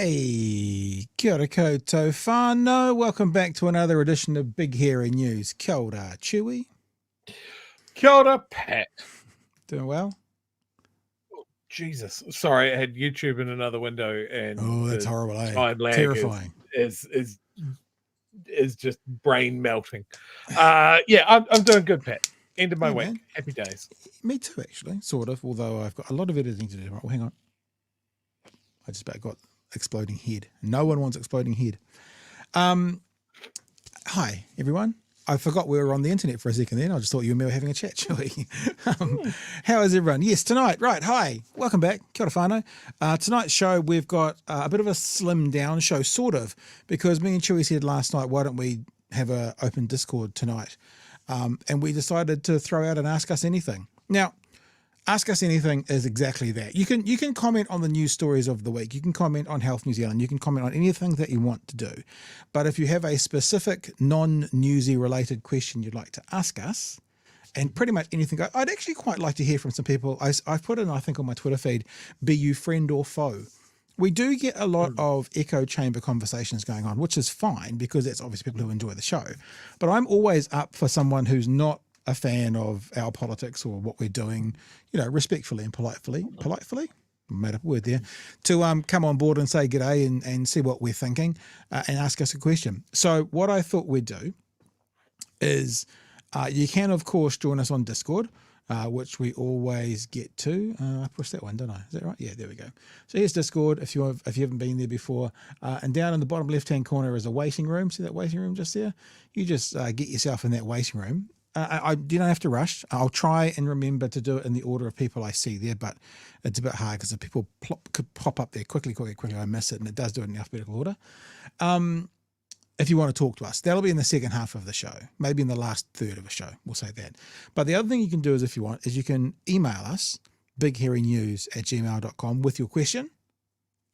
Hey, kia ora koutou whānau. Welcome back to another edition of Big Hairy News. Kia ora, Chewy. Kia ora, Pat. Doing well? Oh, Jesus. Sorry, I had YouTube in another window and oh, that's horrible, time lag terrifying. Is just brain melting. I'm doing good, Pat. End of my week. Man. Happy days. Me too, actually, sort of, although I've got a lot of editing to do. Right, well, hang on. I just about got exploding head. No one wants exploding head. Hi, everyone. I forgot we were on the internet for a second then. I just thought you and me were having a chat, Chewy. How is everyone? Yes, tonight, right, hi. Welcome back. Kia ora whānau. Tonight's show, we've got a bit of a slim down show, sort of, because me and Chewy said last night, why don't we have an open Discord tonight? And we decided to throw out an Ask Us Anything. Now, Ask Us Anything is exactly that. You can comment on the news stories of the week. You can comment on Health New Zealand. You can comment on anything that you want to do. But if you have a specific non-newsy related question you'd like to ask us, and pretty much anything, I'd actually quite like to hear from some people. I've put in, I think, on my Twitter feed, be you friend or foe. We do get a lot of echo chamber conversations going on, which is fine because that's obviously people who enjoy the show. But I'm always up for someone who's not a fan of our politics or what we're doing, respectfully and politely, made up a word there, to come on board and say g'day and see what we're thinking and ask us a question. So what I thought we'd do is you can, of course, join us on Discord, which we always get to. I pushed that one, didn't I? Is that right? Yeah, there we go. So here's Discord if you haven't been there before. And down in the bottom left-hand corner is a waiting room. See that waiting room just there? You just get yourself in that waiting room. You don't have to rush. I'll try and remember to do it in the order of people I see there, but it's a bit hard because if people could pop up there quickly, I miss it, and it does do it in alphabetical order. If you want to talk to us, that'll be in the second half of the show, maybe in the last third of a show, we'll say that. But the other thing you can do is if you want, is you can email us, bighairynews@gmail.com with your question.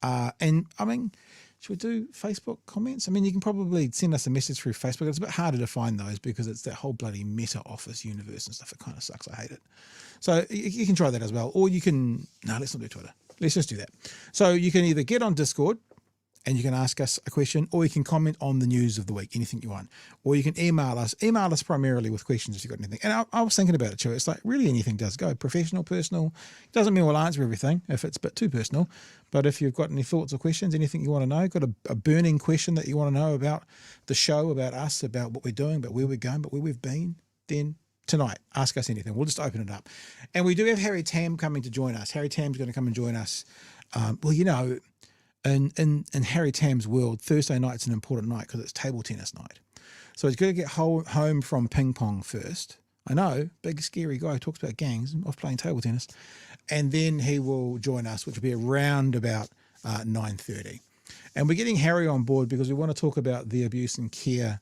And I mean, should we do Facebook comments? I mean, you can probably send us a message through Facebook. It's a bit harder to find those because it's that whole bloody Meta Office universe and stuff. It kind of sucks. I hate it. So you can try that as well. Or you can, no, let's not do Twitter. Let's just do that. So you can either get on Discord and you can ask us a question, or you can comment on the news of the week, anything you want. Or you can email us primarily with questions if you've got anything. And I was thinking about it too. It's like really anything does go. Professional, personal. Doesn't mean we'll answer everything if it's a bit too personal. But if you've got any thoughts or questions, anything you want to know, got a burning question that you want to know about the show, about us, about what we're doing, about where we're going, about where we've been, then tonight, ask us anything. We'll just open it up. And we do have Harry Tam coming to join us. Harry Tam's going to come and join us. In Harry Tam's world, Thursday night's an important night because it's table tennis night. So he's going to get home from ping pong first. I know, big scary guy who talks about gangs off playing table tennis. And then he will join us, which will be around about 9:30. And we're getting Harry on board because we want to talk about the abuse and care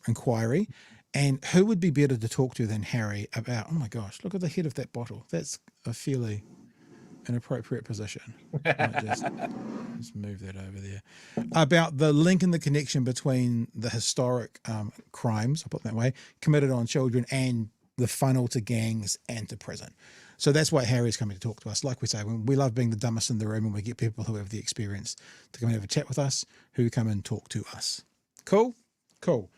inquiry. And who would be better to talk to than Harry about, oh my gosh, look at the head of that bottle. That's a fairly inappropriate position. Just move that over there. About the link and the connection between the historic crimes, I'll put it that way, committed on children and the funnel to gangs and to prison. So that's why Harry's coming to talk to us. Like we say, we love being the dumbest in the room and we get people who have the experience to come and have a chat with us, who come and talk to us. Cool? Cool.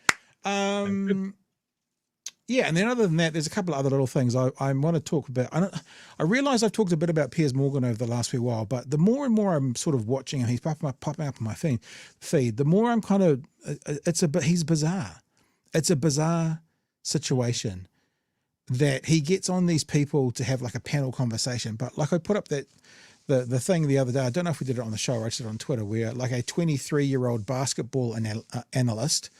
Yeah, and then other than that, there's a couple of other little things I want to talk about. I realise I've talked a bit about Piers Morgan over the last wee while, but the more and more I'm sort of watching him, he's popping up on my feed, the more I'm kind of, he's bizarre. It's a bizarre situation that he gets on these people to have like a panel conversation. But like I put up that the thing the other day, I don't know if we did it on the show or I did it on Twitter, where like a 23-year-old basketball analyst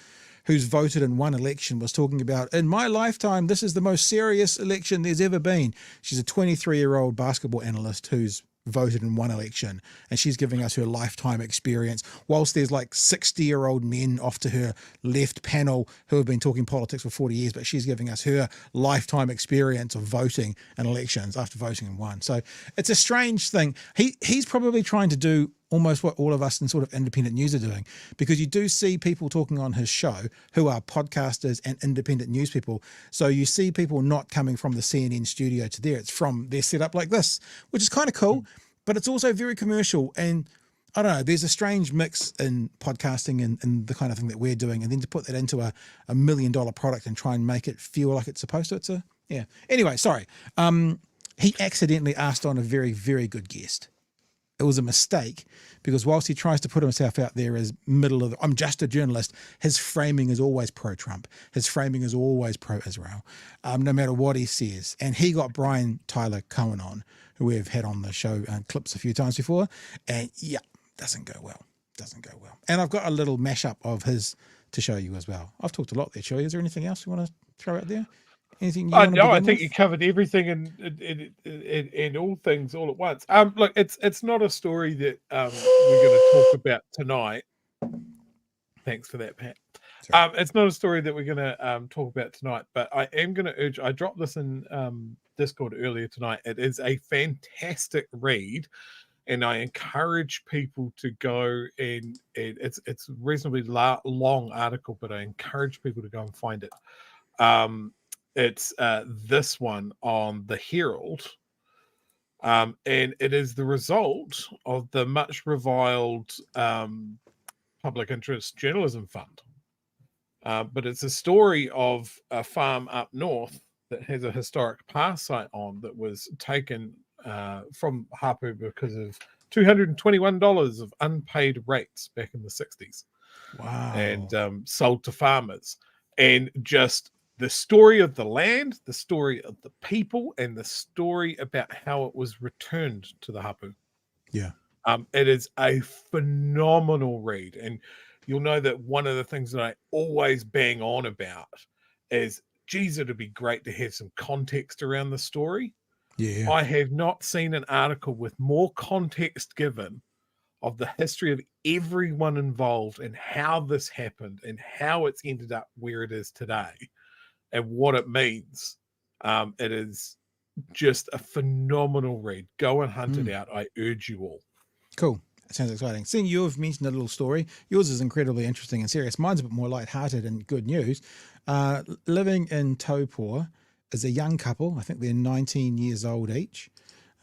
who's voted in one election was talking about, in my lifetime, this is the most serious election there's ever been. She's a 23-year-old basketball analyst who's voted in one election, and she's giving us her lifetime experience, whilst there's like 60-year-old men off to her left panel who have been talking politics for 40 years, but she's giving us her lifetime experience of voting in elections after voting in one. So it's a strange thing. He's probably trying to do almost what all of us in sort of independent news are doing, because you do see people talking on his show who are podcasters and independent news people. So you see people not coming from the CNN studio to there. It's from their setup like this, which is kind of cool, but it's also very commercial. And I don't know, there's a strange mix in podcasting and the kind of thing that we're doing, and then to put that into a $1 million product and try and make it feel like it's supposed to, yeah. Anyway, sorry. He accidentally asked on a very, very good guest. It was a mistake because whilst he tries to put himself out there as I'm just a journalist, his framing is always pro-Trump. His framing is always pro-Israel, no matter what he says. And he got Brian Tyler Cohen on, who we've had on the show clips a few times before. And yeah, doesn't go well. And I've got a little mashup of his to show you as well. I've talked a lot there, Chewy. Is there anything else you want to throw out there? Anything you want to No, I think with? you covered everything and all things all at once. Look, it's not a story that we're going to talk about tonight. Thanks for that, Pat. It's not a story that we're going to talk about tonight, but I am going to urge. I dropped this in Discord earlier tonight. It is a fantastic read, and I encourage people to go and it's a reasonably long article, but I encourage people to go and find it. It's this one on the Herald, and it is the result of the much reviled public interest journalism fund. But it's a story of a farm up north that has a historic past site on that was taken from Hapu because of $221 of unpaid rates back in the 60s. Wow. And sold to farmers. And just the story of the land, the story of the people, and the story about how it was returned to the Hapu. Yeah. It is a phenomenal read. And you'll know that one of the things that I always bang on about is, geez, it'd be great to have some context around the story. Yeah. I have not seen an article with more context given of the history of everyone involved and how this happened and how it's ended up where it is today and what it means. It is just a phenomenal read. Go and hunt it out. I urge you all. Cool. That sounds exciting. Seeing you've mentioned a little story, yours is incredibly interesting and serious. Mine's a bit more lighthearted and good news. Living in Taupō is a young couple. I think they're 19 years old each.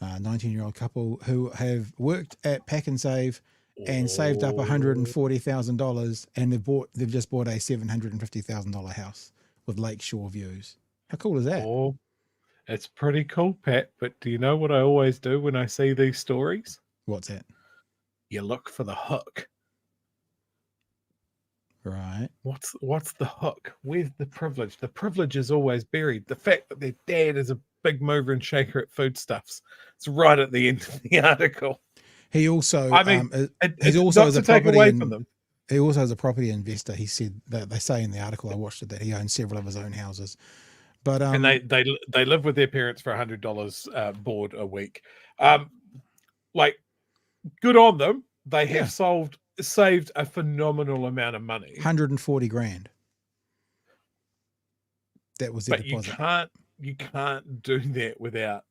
19-year-old couple who have worked at Pack and Save and saved up $140,000, and they've just bought a $750,000 house with lakeshore views. How cool is that? Oh, it's pretty cool, Pat. But do you know what I always do when I see these stories? What's that? You look for the hook. Right. What's the hook? Where's the privilege? The privilege is always buried. The fact that their dad is a big mover and shaker at foodstuffs. It's right at the end of the article. He also, I mean, he's also as a property from them. He also has a property investor. He said that they say in the article I watched it that he owns several of his own houses. But and they live with their parents for $100 board a week. Like, good on them. They have saved a phenomenal amount of money. 140 grand. That was their deposit. But you can't do that without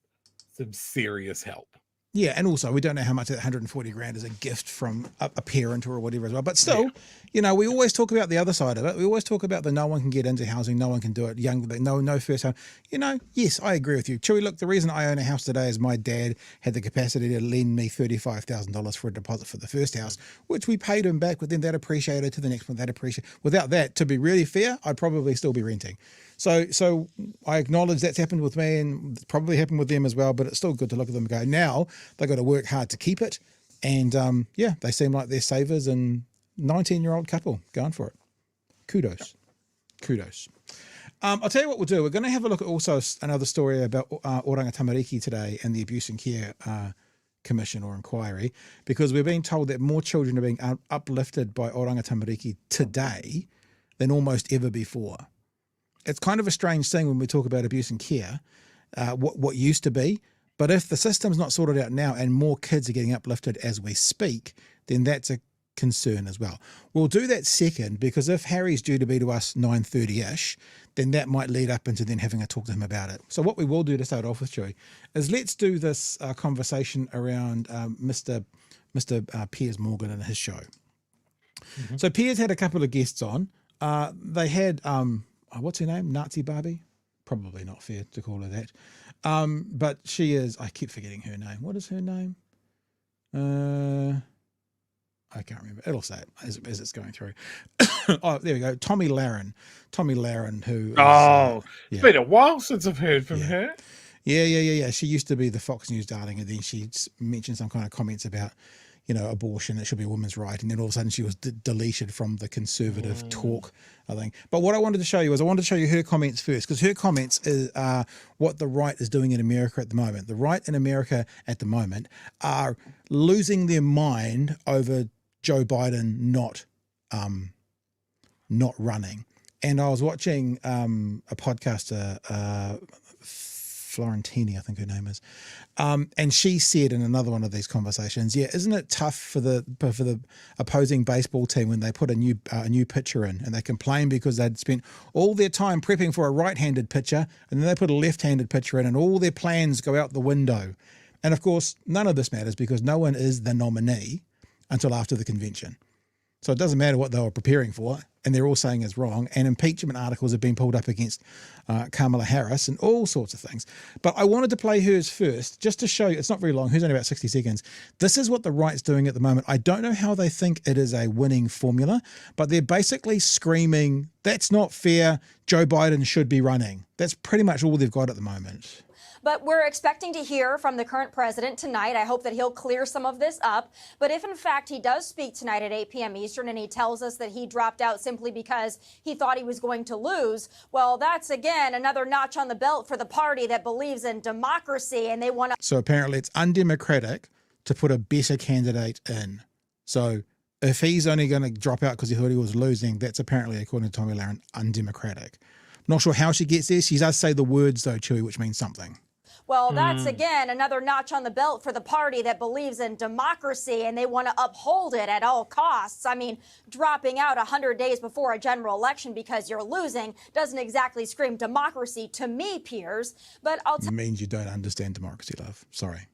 some serious help. Yeah, and also we don't know how much that 140 grand is a gift from a parent or whatever as well. But still, you know, we always talk about the other side of it. We always talk about the no one can get into housing, no one can do it, no first home. You know, yes, I agree with you. Chewy, look, the reason I own a house today is my dad had the capacity to lend me $35,000 for a deposit for the first house, which we paid him back, but then that appreciated to the next one, that appreciated. Without that, to be really fair, I'd probably still be renting. So I acknowledge that's happened with me and it's probably happened with them as well, but it's still good to look at them and go, now they've got to work hard to keep it. And they seem like they're savers, and 19-year-old couple going for it. Kudos. I'll tell you what we'll do. We're going to have a look at also another story about Oranga Tamariki today and the Abuse and Care Commission or inquiry, because we're being told that more children are being uplifted by Oranga Tamariki today than almost ever before. It's kind of a strange thing when we talk about abuse and care, what used to be. But if the system's not sorted out now and more kids are getting uplifted as we speak, then that's a concern as well. We'll do that second, because if Harry's due to be to us 9:30-ish, then that might lead up into then having a talk to him about it. So what we will do to start off with, Joey, is let's do this conversation around Mr. Piers Morgan and his show. Mm-hmm. So Piers had a couple of guests on. They had... what's her name? Nazi Barbie? Probably not fair to call her that. But she is, I keep forgetting her name. What is her name? I can't remember. It'll say it as it's going through. Oh, there we go. Tommy Lahren, who is, It's been a while since I've heard from her. Yeah. She used to be the Fox News darling, and then she mentioned some kind of comments about, abortion. It should be a woman's right, and then all of a sudden she was deleted from the conservative talk, I think. But what I wanted to show you her comments first, because her comments is what the right is doing in America at the moment. The right in America at the moment are losing their mind over Joe Biden not running. And I was watching a podcaster, Florentini, I think her name is, and she said in another one of these conversations, isn't it tough for the opposing baseball team when they put a new pitcher in, and they complain because they'd spent all their time prepping for a right-handed pitcher, and then they put a left-handed pitcher in, and all their plans go out the window. And of course, none of this matters because no one is the nominee until after the convention. So it doesn't matter what they were preparing for, and they're all saying it's wrong. And impeachment articles have been pulled up against Kamala Harris and all sorts of things. But I wanted to play hers first, just to show you, it's not very long, hers only about 60 seconds. This is what the right's doing at the moment. I don't know how they think it is a winning formula, but they're basically screaming, that's not fair, Joe Biden should be running. That's pretty much all they've got at the moment. But we're expecting to hear from the current president tonight. I hope that he'll clear some of this up. But if, in fact, he does speak tonight at 8 p.m. Eastern and he tells us that he dropped out simply because he thought he was going to lose, well, that's, again, another notch on the belt for the party that believes in democracy and they want to. So apparently it's undemocratic to put a better candidate in. So if he's only going to drop out because he thought he was losing, that's apparently, according to Tommy Lahren, undemocratic. Not sure how she gets there. She does say the words, though, Chewy, which means something. Well, that's, again, another notch on the belt for the party that believes in democracy and they want to uphold it at all costs. I mean, dropping out 100 days before a general election because you're losing doesn't exactly scream democracy to me, Piers. But It means you don't understand democracy, love. Sorry.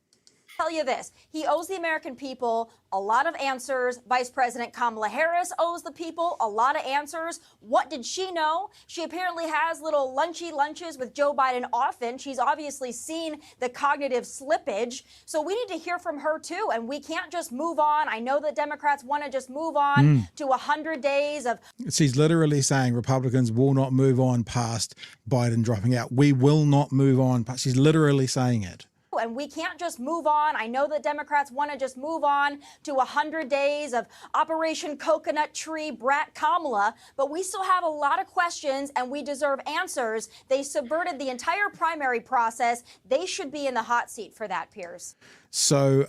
Tell you this, he owes the American people a lot of answers. Vice President Kamala Harris owes the people a lot of answers. What did she know? She apparently has little lunchy lunches with Joe Biden often. She's obviously seen the cognitive slippage. So we need to hear from her too. And we can't just move on. I know that Democrats want to just move on to 100 days of. She's literally saying Republicans will not move on past Biden dropping out. We will not move on. She's literally saying it. And we can't just move on. I know that Democrats want to just move on to 100 days of Operation Coconut Tree Brat Kamala, but we still have a lot of questions and we deserve answers. They subverted the entire primary process. They should be in the hot seat for that, Piers. So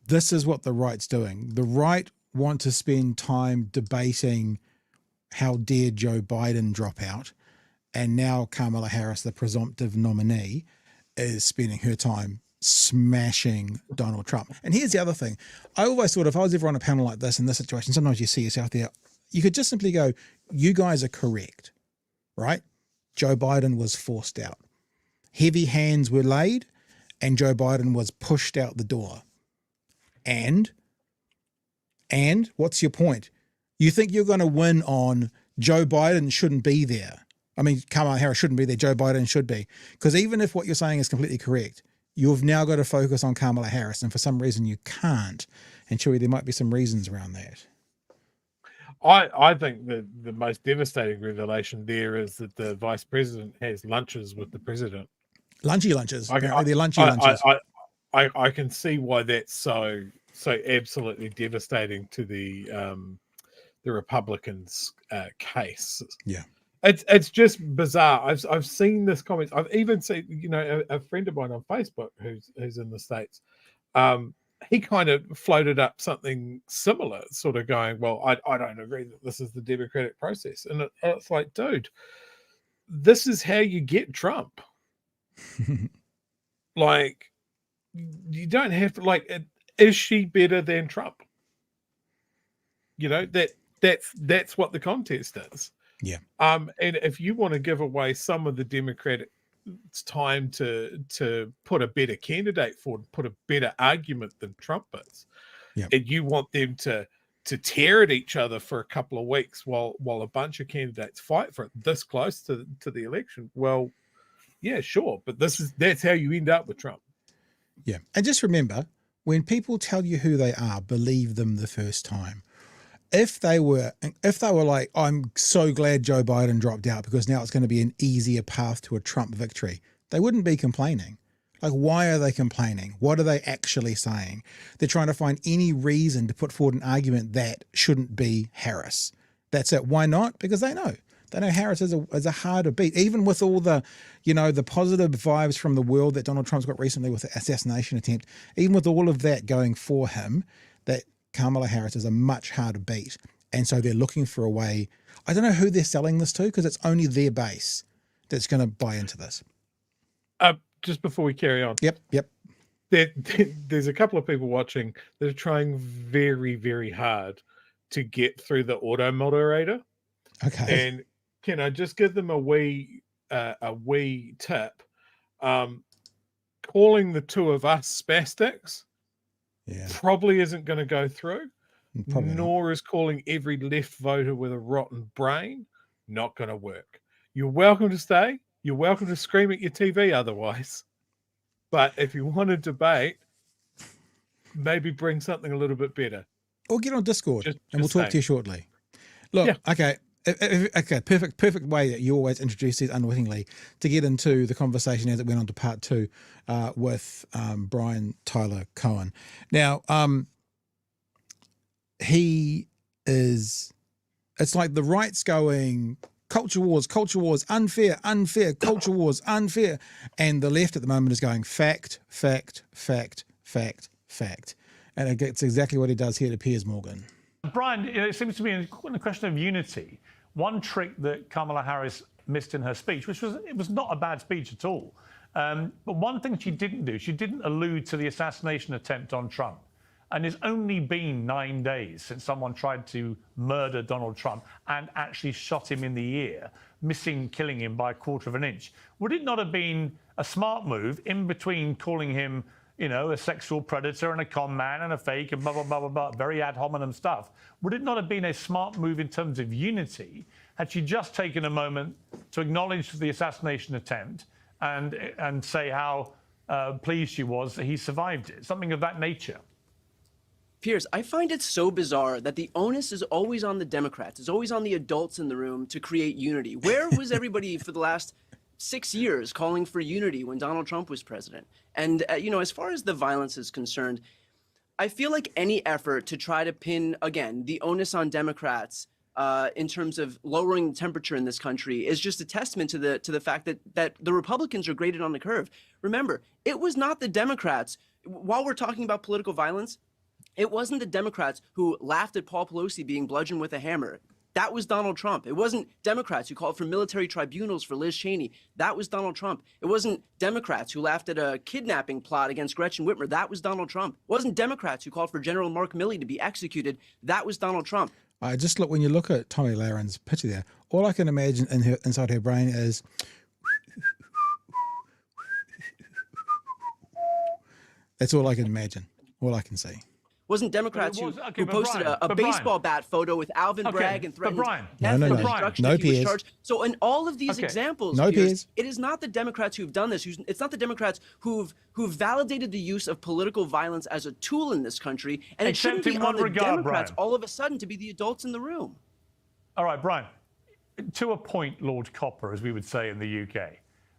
this is what the right's doing. The right want to spend time debating how dare Joe Biden drop out, and now Kamala Harris, the presumptive nominee, is spending her time smashing Donald Trump. And here's the other thing. I always thought if I was ever on a panel like this in this situation, sometimes you see yourself there, you could just simply go, you guys are correct, right? Joe Biden was forced out. Heavy hands were laid and Joe Biden was pushed out the door. And what's your point? You think you're going to win on Joe Biden shouldn't be there. I mean, Kamala Harris shouldn't be there. Joe Biden should be. Because even if what you're saying is completely correct, you've now got to focus on Kamala Harris. And for some reason you can't. And Chewy, there might be some reasons around that. I think that the most devastating revelation there is that the vice president has lunches with the president. Lunchy lunches. Apparently they're lunchy lunches. I can see why that's so absolutely devastating to the Republicans' case. Yeah. It's just bizarre. I've seen this comment. I've even seen, a friend of mine on Facebook who's in the States. He kind of floated up something similar, sort of going, well, I don't agree that this is the democratic process. And it's like, dude, this is how you get Trump. Like, you don't have to, is she better than Trump? That's what the contest is. Yeah. And if you want to give away some of the Democratic time to put a better candidate forward, put a better argument than Trump is, and you want them to tear at each other for a couple of weeks while a bunch of candidates fight for it this close to the election, well, yeah, sure. But that's how you end up with Trump. Yeah. And just remember, when people tell you who they are, believe them the first time. If they were like, I'm so glad Joe Biden dropped out because now it's going to be an easier path to a Trump victory, they wouldn't be complaining. Like, why are they complaining? What are they actually saying? They're trying to find any reason to put forward an argument that shouldn't be Harris. That's it. Why not? Because they know. They know Harris is a harder beat, even with all the, the positive vibes from the world that Donald Trump's got recently with the assassination attempt, even with all of that going for him, that Kamala Harris is a much harder beat. And so they're looking for a way. I don't know who they're selling this to because it's only their base that's going to buy into this. Just before we carry on. Yep. There's a couple of people watching that are trying very, very hard to get through the auto moderator. Okay. And can I just give them a wee tip? Calling the two of us spastics probably isn't going to go through. Probably nor is calling every left voter with a rotten brain not going to work. You're welcome to stay. You're welcome to scream at your TV otherwise. But if you want to debate, maybe bring something a little bit better. Or get on Discord Just and we'll talk saying. to you shortly. Look, okay. Okay, perfect way that you always introduce these unwittingly to get into the conversation as it went on to part 2 with Brian Tyler Cohen. Now, it's like the right's going culture wars, unfair, culture wars, unfair. And the left at the moment is going fact. And it's exactly what he does here to Piers Morgan. Brian, it seems to be a question of unity. One trick that Kamala Harris missed in her speech, it was not a bad speech at all. But one thing she didn't do, she didn't allude to the assassination attempt on Trump. And it's only been 9 days since someone tried to murder Donald Trump and actually shot him in the ear, killing him by a quarter of an inch. Would it not have been a smart move in between calling him, a sexual predator and a con man and a fake and blah, blah, blah, blah, blah, very ad hominem stuff? Would it not have been a smart move in terms of unity had she just taken a moment to acknowledge the assassination attempt and say how pleased she was that he survived it? Something of that nature. Piers, I find it so bizarre that the onus is always on the Democrats, is always on the adults in the room to create unity. Where was everybody for the last 6 years calling for unity when Donald Trump was president? And, as far as the violence is concerned, I feel like any effort to try to pin, again, the onus on Democrats in terms of lowering the temperature in this country is just a testament to the fact that the Republicans are graded on the curve. Remember, it was not the Democrats. While we're talking about political violence, it wasn't the Democrats who laughed at Paul Pelosi being bludgeoned with a hammer. That was Donald Trump. It wasn't Democrats who called for military tribunals for Liz Cheney. That was Donald Trump. It wasn't Democrats who laughed at a kidnapping plot against Gretchen Whitmer. That was Donald Trump. It wasn't Democrats who called for General Mark Milley to be executed. That was Donald Trump. When you look at Tommy Laren's picture there, all I can imagine inside her brain is that's all I can imagine, all I can see. Wasn't Democrats who posted a baseball bat photo with Alvin Bragg and threatened death and destruction if he was charged. So in all of these examples, Piers, it is not the Democrats who've done this. It's not the Democrats who've validated the use of political violence as a tool in this country. And it shouldn't be on the Democrats all of a sudden to be the adults in the room. All right, Brian, to a point, Lord Copper, as we would say in the UK,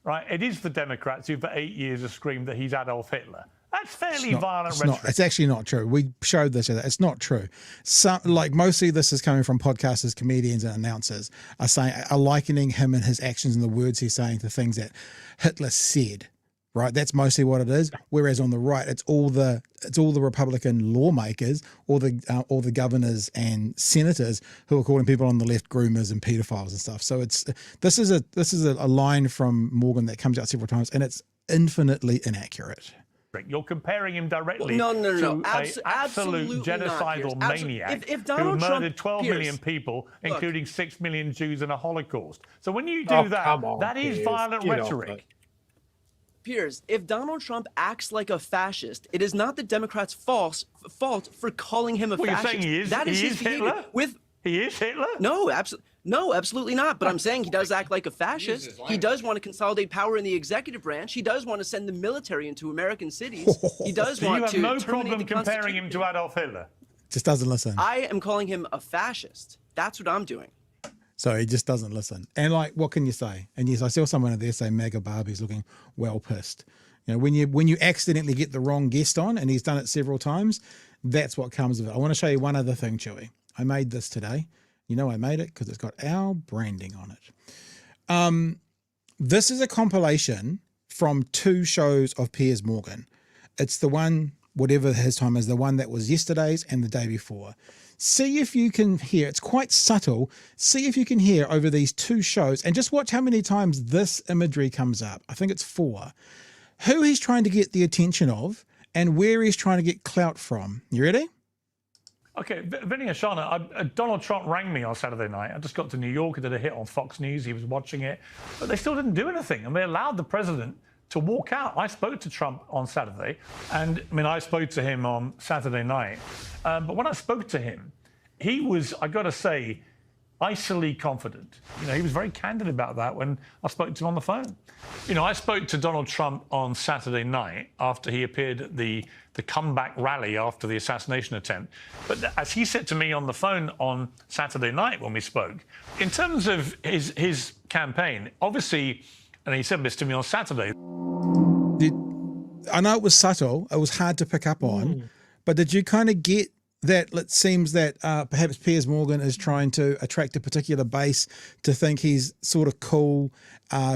right? It is the Democrats who for 8 years have screamed that he's Adolf Hitler. That's fairly violent rhetoric. It's actually not true. We showed this. It's not true. Mostly this is coming from podcasters, comedians, and announcers are likening him and his actions and the words he's saying to things that Hitler said. Right, that's mostly what it is. Whereas on the right, it's all the Republican lawmakers, all the governors and senators who are calling people on the left groomers and pedophiles and stuff. So this is a line from Morgan that comes out several times, and it's infinitely inaccurate. You're comparing him directly no. to an absolute genocidal maniac who murdered 12 million people, including 6 million Jews in a Holocaust. So when you do that is violent rhetoric. Piers, if Donald Trump acts like a fascist, it is not the Democrats' fault for calling him a fascist. You're saying he is? That is he his is Hitler? He is Hitler? No, absolutely. No, absolutely not. But I'm saying he does act like a fascist. He does want to consolidate power in the executive branch. He does want to send the military into American cities. He does So you want have to no terminate problem the comparing him to Constitution. Adolf Hitler? Just doesn't listen. I am calling him a fascist. That's what I'm doing. So he just doesn't listen. And like, what can you say? And yes, I saw someone in there say MAGA Barbie's looking well pissed. You know, when you accidentally get the wrong guest on, and he's done it several times, that's what comes of it. I want to show you one other thing, Chewy. I made this today. You know I made it because it's got our branding on it. This is a compilation from 2 shows of Piers Morgan. It's the one, whatever his time is, the one that was yesterday's and the day before. See if you can hear, it's quite subtle. See if you can hear over these 2 shows and just watch how many times this imagery comes up. I think it's 4. Who he's trying to get the attention of and where he's trying to get clout from. You ready? Okay, Vinny and Shana, Donald Trump rang me on Saturday night. I just got to New York. I did a hit on Fox News. He was watching it. But they still didn't do anything. And they allowed the president to walk out. I spoke to Trump on Saturday. And I mean, I spoke to him on Saturday night. But when I spoke to him, he was, I got to say, icily confident. You know, he was very candid about that when I spoke to him on the phone. You know, I spoke to Donald Trump on Saturday night after he appeared at the comeback rally after the assassination attempt. But as he said to me on the phone on Saturday night when we spoke, in terms of his campaign, obviously, and he said this to me on Saturday. I know it was subtle. It was hard to pick up on. But did you kind of get that it seems that perhaps Piers Morgan is trying to attract a particular base to think he's sort of cool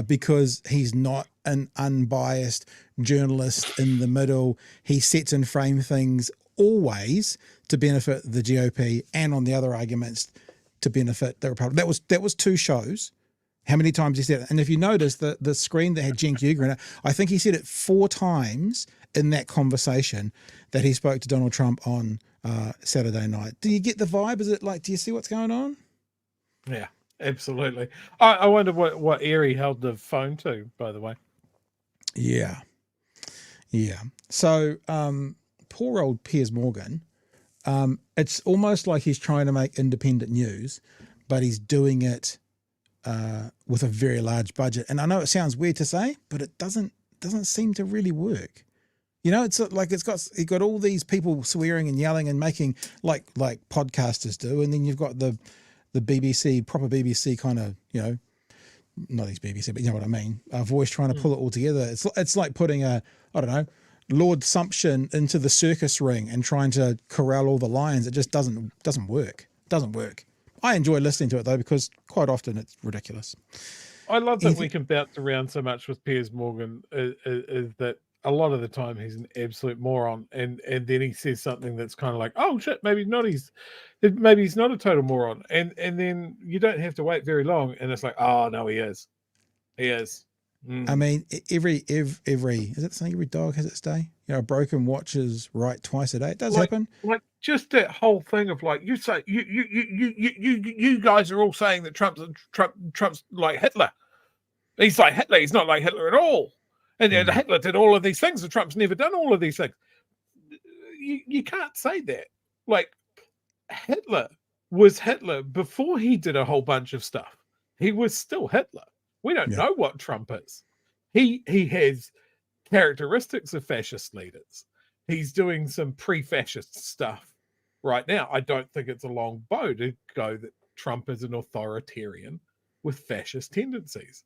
because he's not an unbiased journalist in the middle. He sets and frame things always to benefit the GOP and on the other arguments to benefit the Republic. That was 2 shows. How many times he said it? And if you notice the screen that had Cenk Uygur in it, I think he said it 4 times in that conversation that he spoke to Donald Trump on Saturday night. Do you get the vibe? Is it like, do you see what's going on? Yeah, absolutely. I wonder what ear he held the phone to, by the way. Yeah. So poor old Piers Morgan, it's almost like he's trying to make independent news, but he's doing it with a very large budget. And I know it sounds weird to say, but it doesn't seem to really work. You know, it's like he got all these people swearing and yelling and making like podcasters do, and then you've got the BBC, proper BBC kind of, you know, not these BBC, but you know what I mean, voice trying to pull it all together. It's like putting I don't know, Lord Sumption into the circus ring and trying to corral all the lions. It just doesn't work. Doesn't work. I enjoy listening to it though because quite often it's ridiculous. I love that we can bounce around so much with Piers Morgan. Is that a lot of the time he's an absolute moron, and then he says something that's kind of like, oh shit, maybe he's not a total moron, and then you don't have to wait very long, and it's like, oh no, he is. I mean, every is it saying every dog has its day? You know, a broken watch is right twice a day. It does happen. Like just that whole thing of like, you say you guys are all saying that Trump's like Hitler. He's like Hitler. He's not like Hitler at all. And Hitler did all of these things, and Trump's never done all of these things. You can't say that. Like, Hitler was Hitler before he did a whole bunch of stuff. He was still Hitler. We don't know what Trump is. He has characteristics of fascist leaders. He's doing some pre-fascist stuff right now. I don't think it's a long bow to go that Trump is an authoritarian with fascist tendencies.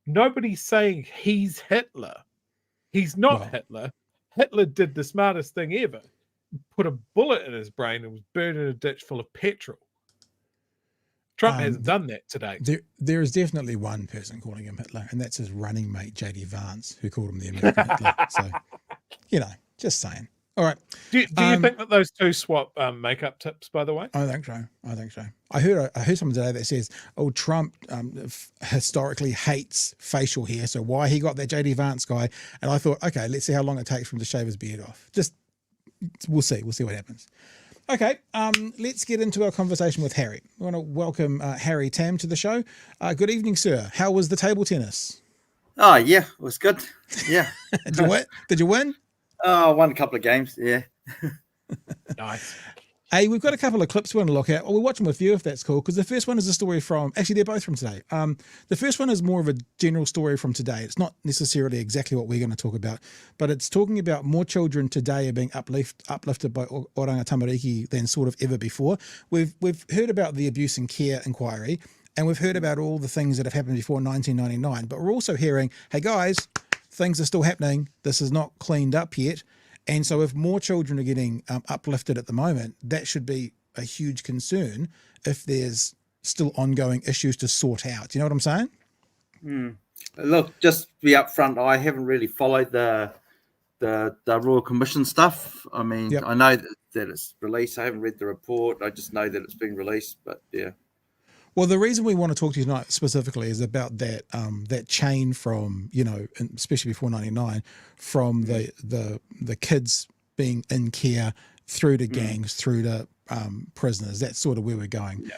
Nobody's saying he's Hitler. He's not Hitler. Hitler did the smartest thing ever. Put a bullet in his brain and was burned in a ditch full of petrol. Trump hasn't done that today. There is definitely one person calling him Hitler, and that's his running mate, J.D. Vance, who called him the American Hitler. So, you know, just saying. All right. Do you think that those 2 swap makeup tips, by the way? I think so. I heard someone today that says, oh, Trump historically hates facial hair, so why he got that J.D. Vance guy? And I thought, okay, let's see how long it takes for him to shave his beard off. We'll see what happens. Okay, let's get into our conversation with Harry. I want to welcome Harry Tam to the show. Good evening, sir. How was the table tennis? Oh, yeah, it was good. Yeah. Did you win? Oh, I won a couple of games, yeah. Nice. Hey, we've got a couple of clips we want to look at. We'll watch them with you if that's cool, because the first one is a story from, actually they're both from today. The first one is more of a general story from today. It's not necessarily exactly what we're going to talk about, but it's talking about more children today are being uplifted by Oranga Tamariki than sort of ever before. We've heard about the abuse and care inquiry, and we've heard about all the things that have happened before 1999, but we're also hearing, hey guys, things are still happening. This is not cleaned up yet. And so if more children are getting uplifted at the moment, that should be a huge concern if there's still ongoing issues to sort out. Do you know what I'm saying? Look, just to be upfront, I haven't really followed the Royal Commission stuff. I mean, Yep. I know that it's released. I haven't read the report. I just know that it's been released, but yeah. Well, the reason we want to talk to you tonight specifically is about that that chain from, especially before 99, from the kids being in care through to gangs, through to prisoners. That's sort of where we're going.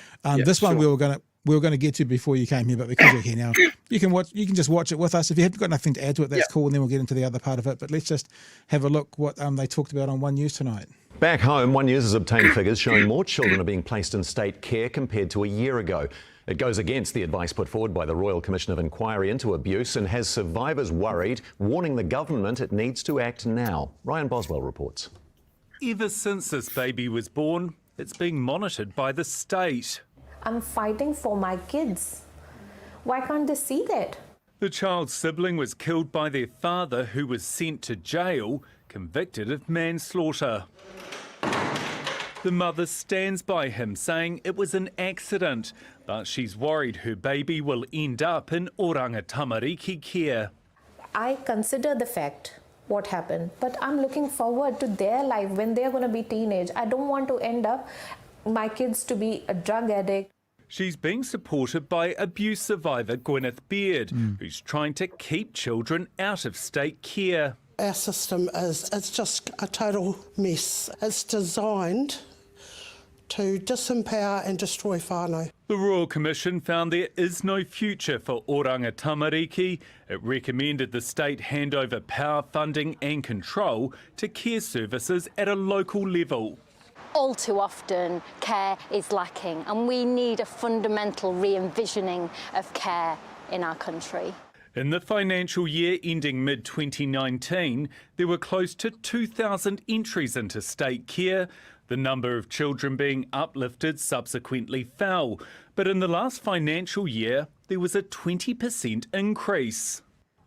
This one we were going to get to before you came here, but because you're here now, you can just watch it with us. If you haven't got nothing to add to it, that's cool, and then we'll get into the other part of it. But let's just have a look what they talked about on One News tonight. Back home, One News has obtained figures showing more children are being placed in state care compared to a year ago. It goes against the advice put forward by the Royal Commission of Inquiry into Abuse and has survivors worried, warning the government it needs to act now. Ryan Boswell reports. Ever since this baby was born, it's being monitored by the state. I'm fighting for my kids. Why can't they see that? The child's sibling was killed by their father, who was sent to jail, convicted of manslaughter. The mother stands by him, saying it was an accident, but she's worried her baby will end up in Oranga Tamariki care. I consider the fact what happened, but I'm looking forward to their life when they're going to be teenage. I don't want to end up my kids to be a drug addict. She's being supported by abuse survivor Gwyneth Beard, who's trying to keep children out of state care. Our system it's just a total mess. It's designed to disempower and destroy whānau. The Royal Commission found there is no future for Oranga Tamariki. It recommended the state hand over power, funding and control to care services at a local level. All too often, care is lacking, and we need a fundamental re-envisioning of care in our country. In the financial year ending mid-2019, there were close to 2,000 entries into state care. The number of children being uplifted subsequently fell, but in the last financial year, there was a 20% increase.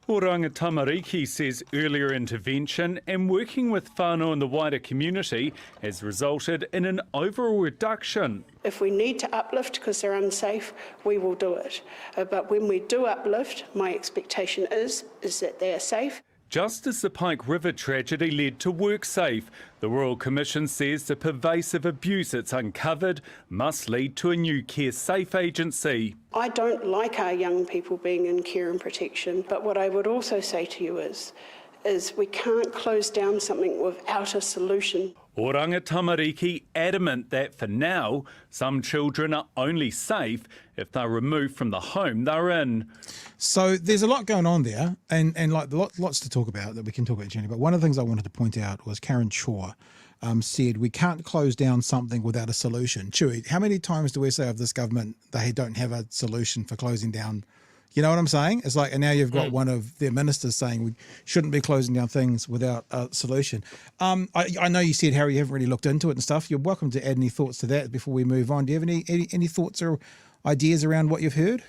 Oranga Tamariki says earlier intervention and working with whānau in the wider community has resulted in an overall reduction. If we need to uplift because they're unsafe, we will do it. But when we do uplift, my expectation is that they are safe. Just as the Pike River tragedy led to WorkSafe, the Royal Commission says the pervasive abuse it's uncovered must lead to a new Care Safe agency. I don't like our young people being in care and protection, but what I would also say to you is we can't close down something without a solution. Oranga Tamariki adamant that for now, some children are only safe if they're removed from the home they're in. So there's a lot going on there, and like lots to talk about that we can talk about, Jenny. But one of the things I wanted to point out was Karen Shaw said we can't close down something without a solution. Chewy, how many times do we say of this government they don't have a solution for closing down? You know what I'm saying? It's like, and now you've got one of their ministers saying we shouldn't be closing down things without a solution. I know you said, Harry, you haven't really looked into it and stuff. You're welcome to add any thoughts to that before we move on. Do you have any thoughts or ideas around what you've heard?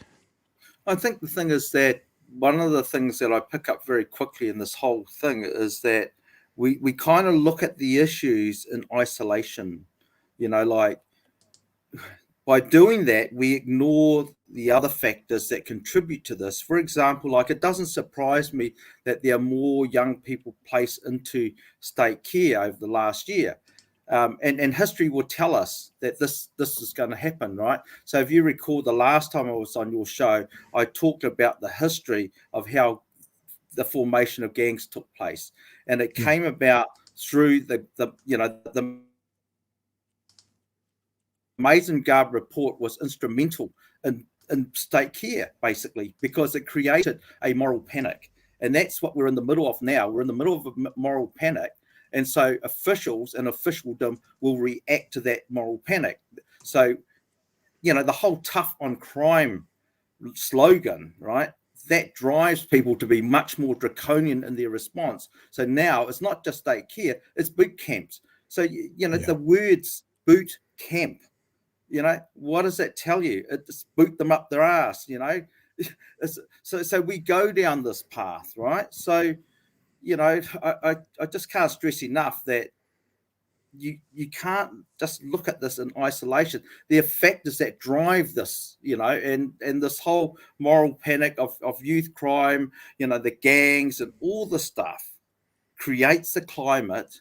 I think the thing is that one of the things that I pick up very quickly in this whole thing is that we kind of look at the issues in isolation, like by doing that, we ignore the other factors that contribute to this. For example, like it doesn't surprise me that there are more young people placed into state care over the last year. And history will tell us that this is going to happen, right? So if you recall the last time I was on your show, I talked about the history of how the formation of gangs took place. And it came about through the Mason-Garb report was instrumental in state care, basically, because it created a moral panic. And that's what we're in the middle of now. We're in the middle of a moral panic. And so officials and officialdom will react to that moral panic. So, the whole tough on crime slogan, right? That drives people to be much more draconian in their response. So now it's not just state care, it's boot camps. So, the words boot camp, what does that tell you? It's boot them up their ass, So we go down this path, right? So, I just can't stress enough that you can't just look at this in isolation. There are factors that drive this, and this whole moral panic of youth crime, the gangs and all the stuff creates a climate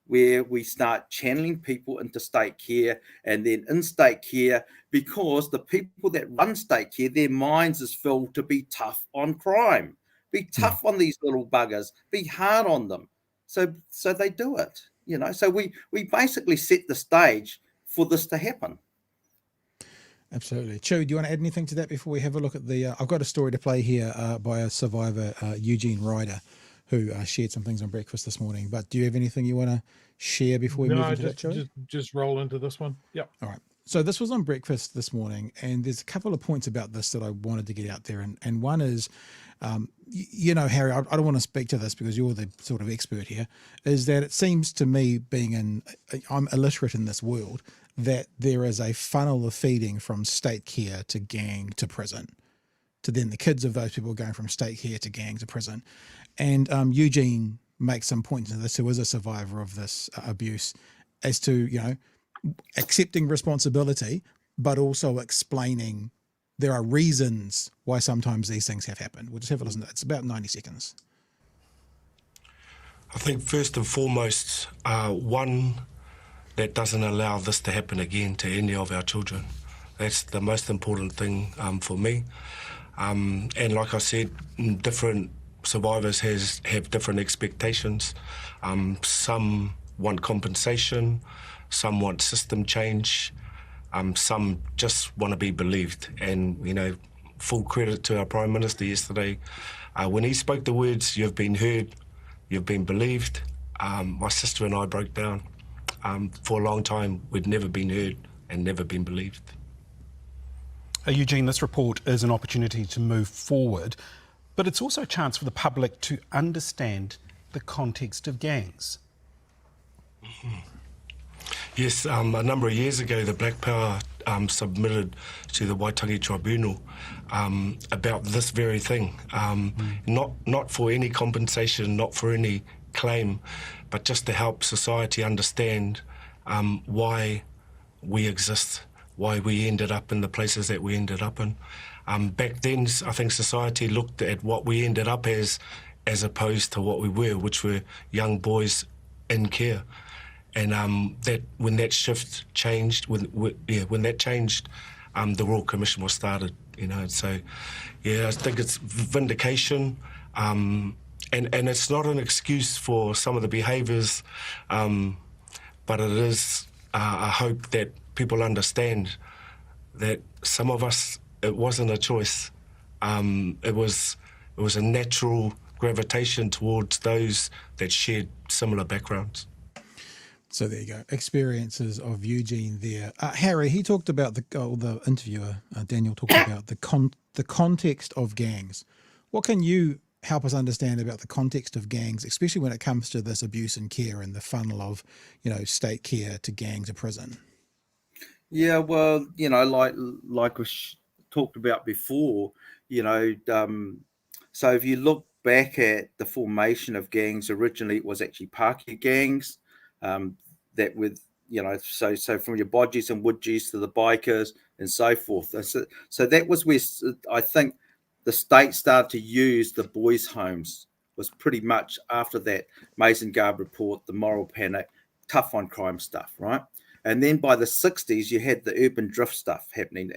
where we start channeling people into state care, and then in state care, because the people that run state care, their minds is filled to be tough on crime, be tough on these little buggers, be hard on them. So they do it, So we basically set the stage for this to happen. Absolutely. Chu, do you want to add anything to that before we have a look at the? I've got a story to play here by a survivor, Eugene Ryder, who shared some things on breakfast this morning. But do you have anything you want to share before we move into that, Chu? Just roll into this one. Yep. All right. So this was on breakfast this morning, and there's a couple of points about this that I wanted to get out there. And one is, Harry, I don't want to speak to this because you're the sort of expert here, is that it seems to me, I'm illiterate in this world, that there is a funnel of feeding from state care to gang to prison, to then the kids of those people going from state care to gang to prison. And Eugene makes some points into this, who is a survivor of this abuse, as to, accepting responsibility, but also explaining there are reasons why sometimes these things have happened. We'll just have a listen to it. It's about 90 seconds. I think first and foremost, one, that doesn't allow this to happen again to any of our children. That's the most important thing for me. And like I said, different survivors have different expectations. Some want compensation, some want system change, some just want to be believed. And, full credit to our Prime Minister yesterday. When he spoke the words, "You've been heard, you've been believed," my sister and I broke down. For a long time, we'd never been heard and never been believed. Eugene, this report is an opportunity to move forward, but it's also a chance for the public to understand the context of gangs. Mm-hmm. Yes, a number of years ago, the Black Power submitted to the Waitangi Tribunal about this very thing. Not for any compensation, not for any claim, but just to help society understand why we exist, why we ended up in the places that we ended up in. Back then, I think society looked at what we ended up as opposed to what we were, which were young boys in care. And that when that shift changed, when that changed, the Royal Commission was started. So I think it's vindication, and it's not an excuse for some of the behaviours, but it is a hope that people understand that some of us, it wasn't a choice. It was a natural gravitation towards those that shared similar backgrounds. So there you go. Experiences of Eugene there. Harry, he talked about the interviewer, Daniel, talked about the context of gangs. What can you help us understand about the context of gangs, especially when it comes to this abuse and care and the funnel of, state care to gang to prison? Yeah, well, like we talked about before, so if you look back at the formation of gangs, originally it was actually Pākehā gangs, that with, so from your bodgies and woodgies to the bikers and so forth. So that was where I think the state started to use the boys' homes, was pretty much after that Mason-Garb report, the moral panic, tough on crime stuff, right? And then by the 60s, you had the urban drift stuff happening.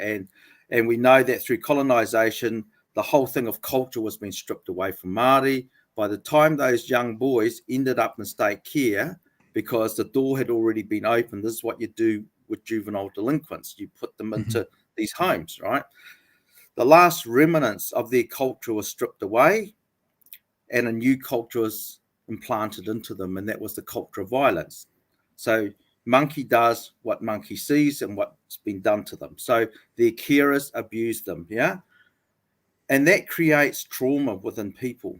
And we know that through colonisation, the whole thing of culture was being stripped away from Māori. By the time those young boys ended up in state care, because the door had already been opened, this is what you do with juvenile delinquents. You put them into these homes, right? The last remnants of their culture was stripped away, and a new culture was implanted into them, and that was the culture of violence. So monkey does what monkey sees and what's been done to them. So their carers abuse them, yeah? And that creates trauma within people.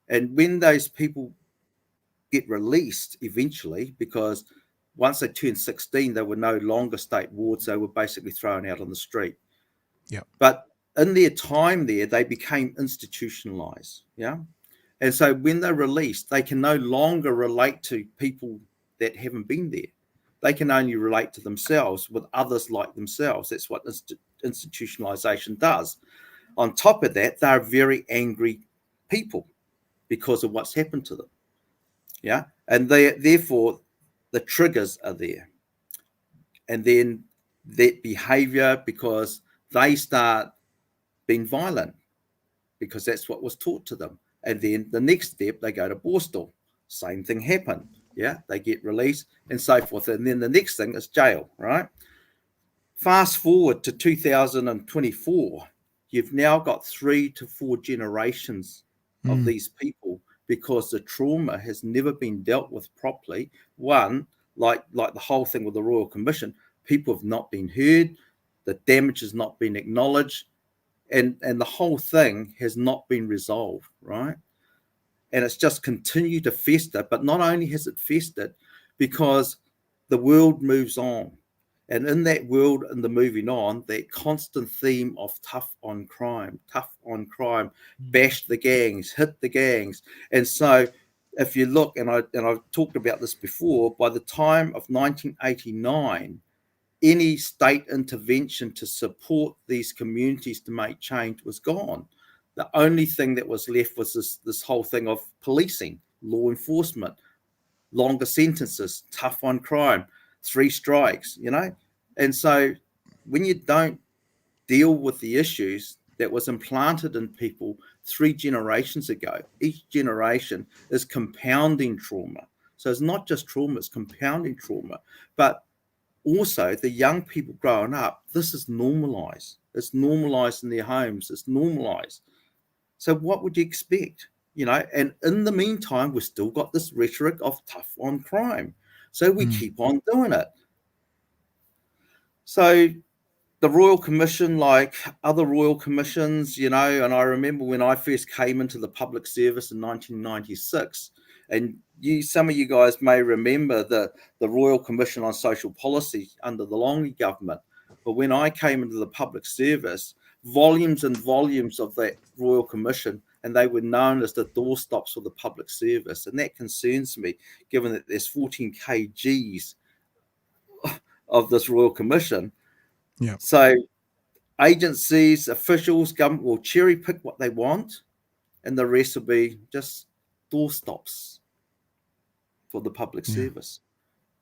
And when those people get released eventually, because once they turned 16, they were no longer state wards, they were basically thrown out on the street. Yeah. But in their time there, they became institutionalized, yeah? And so when they're released, they can no longer relate to people that haven't been there. They can only relate to themselves with others like themselves. That's what institutionalization does. On top of that, they're very angry people because of what's happened to them. Yeah. And therefore, the triggers are there. And then that behavior, because they start being violent, because that's what was taught to them. And then the next step, they go to Borstal. Same thing happened. Yeah, they get released and so forth. And then the next thing is jail, right? Fast forward to 2024, you've now got 3 to 4 generations of these people, because the trauma has never been dealt with properly. One, like the whole thing with the Royal Commission, people have not been heard, the damage has not been acknowledged, and the whole thing has not been resolved, right? And it's just continued to fester. But not only has it festered, because the world moves on. And in that world and the moving on, that constant theme of tough on crime, bash the gangs, hit the gangs. And so if you look, and I've talked about this before, by the time of 1989, any state intervention to support these communities to make change was gone. The only thing that was left was this whole thing of policing, law enforcement, longer sentences, tough on crime, 3 strikes, you know? And so when you don't deal with the issues that was implanted in people 3 generations ago, each generation is compounding trauma. So it's not just trauma, it's compounding trauma. But also the young people growing up, this is normalized. It's normalized in their homes. It's normalized. So what would you expect? You know, and in the meantime, we've still got this rhetoric of tough on crime. So we keep on doing it. So the Royal Commission, like other Royal Commissions, you know, and I remember when I first came into the public service in 1996, and some of you guys may remember the Royal Commission on Social Policy under the Longley government. But when I came into the public service, volumes and volumes of that Royal Commission, and they were known as the doorstops for the public service. And that concerns me, given that there's 14 kgs of this Royal Commission. Yeah. So agencies, officials, government will cherry pick what they want, and the rest will be just doorstops for the public service.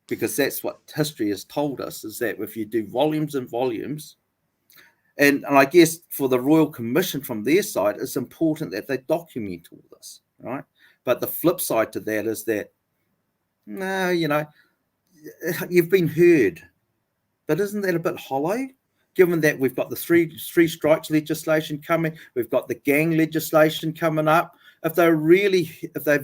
Because that's what history has told us, is that if you do volumes and volumes, and I guess for the Royal Commission from their side, it's important that they document all this, right? But the flip side to that is that, no, you know, you've been heard, but isn't that a bit hollow? Given that we've got the three strikes legislation coming, we've got the gang legislation coming up. If they've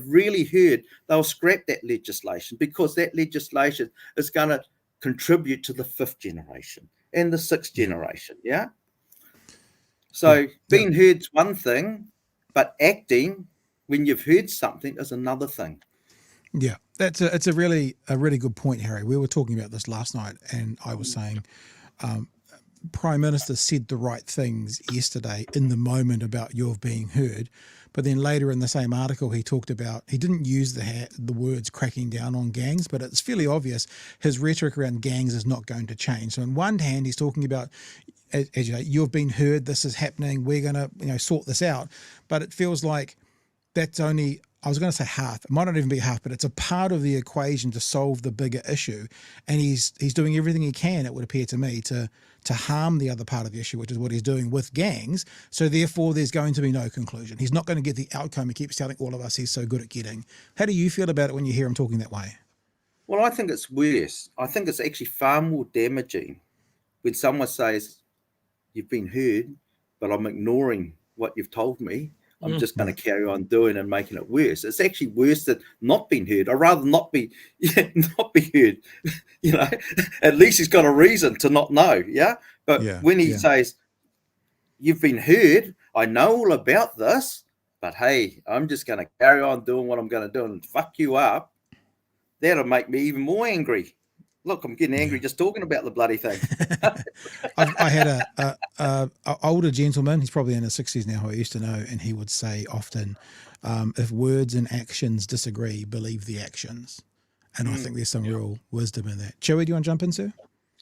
really heard, they'll scrap that legislation, because that legislation is going to contribute to the 5th generation and the 6th generation. Yeah. So being heard's one thing, but acting when you've heard something is another thing. Yeah, it's a really good point, Harry. We were talking about this last night, and I was saying, Prime Minister said the right things yesterday in the moment about you're being heard, but then later in the same article he talked about, he didn't use the words cracking down on gangs, but it's fairly obvious his rhetoric around gangs is not going to change. So on one hand he's talking about, as you know, you've been heard, this is happening, we're going to, you know, sort this out, but it feels like that's only, I was going to say half, it might not even be half, but it's a part of the equation to solve the bigger issue. And he's doing everything he can, it would appear to me, to harm the other part of the issue, which is what he's doing with gangs. So therefore there's going to be no conclusion. He's not going to get the outcome he keeps telling all of us he's so good at getting. How do you feel about it when you hear him talking that way? Well, I think it's worse. I think it's actually far more damaging when someone says, you've been heard, but I'm ignoring what you've told me. I'm just going to carry on doing and making it worse. It's actually worse than not being heard. I'd rather not be heard. At least he's got a reason to not know. Yeah. But when he says, you've been heard, I know all about this, but hey, I'm just going to carry on doing what I'm going to do and fuck you up, that'll make me even more angry. Look, I'm getting angry just talking about the bloody thing. I had a older gentleman, he's probably in his 60s now, who I used to know, and he would say often, if words and actions disagree, believe the actions. And I think there's some real wisdom in that. Chewy, do you want to jump in, sir?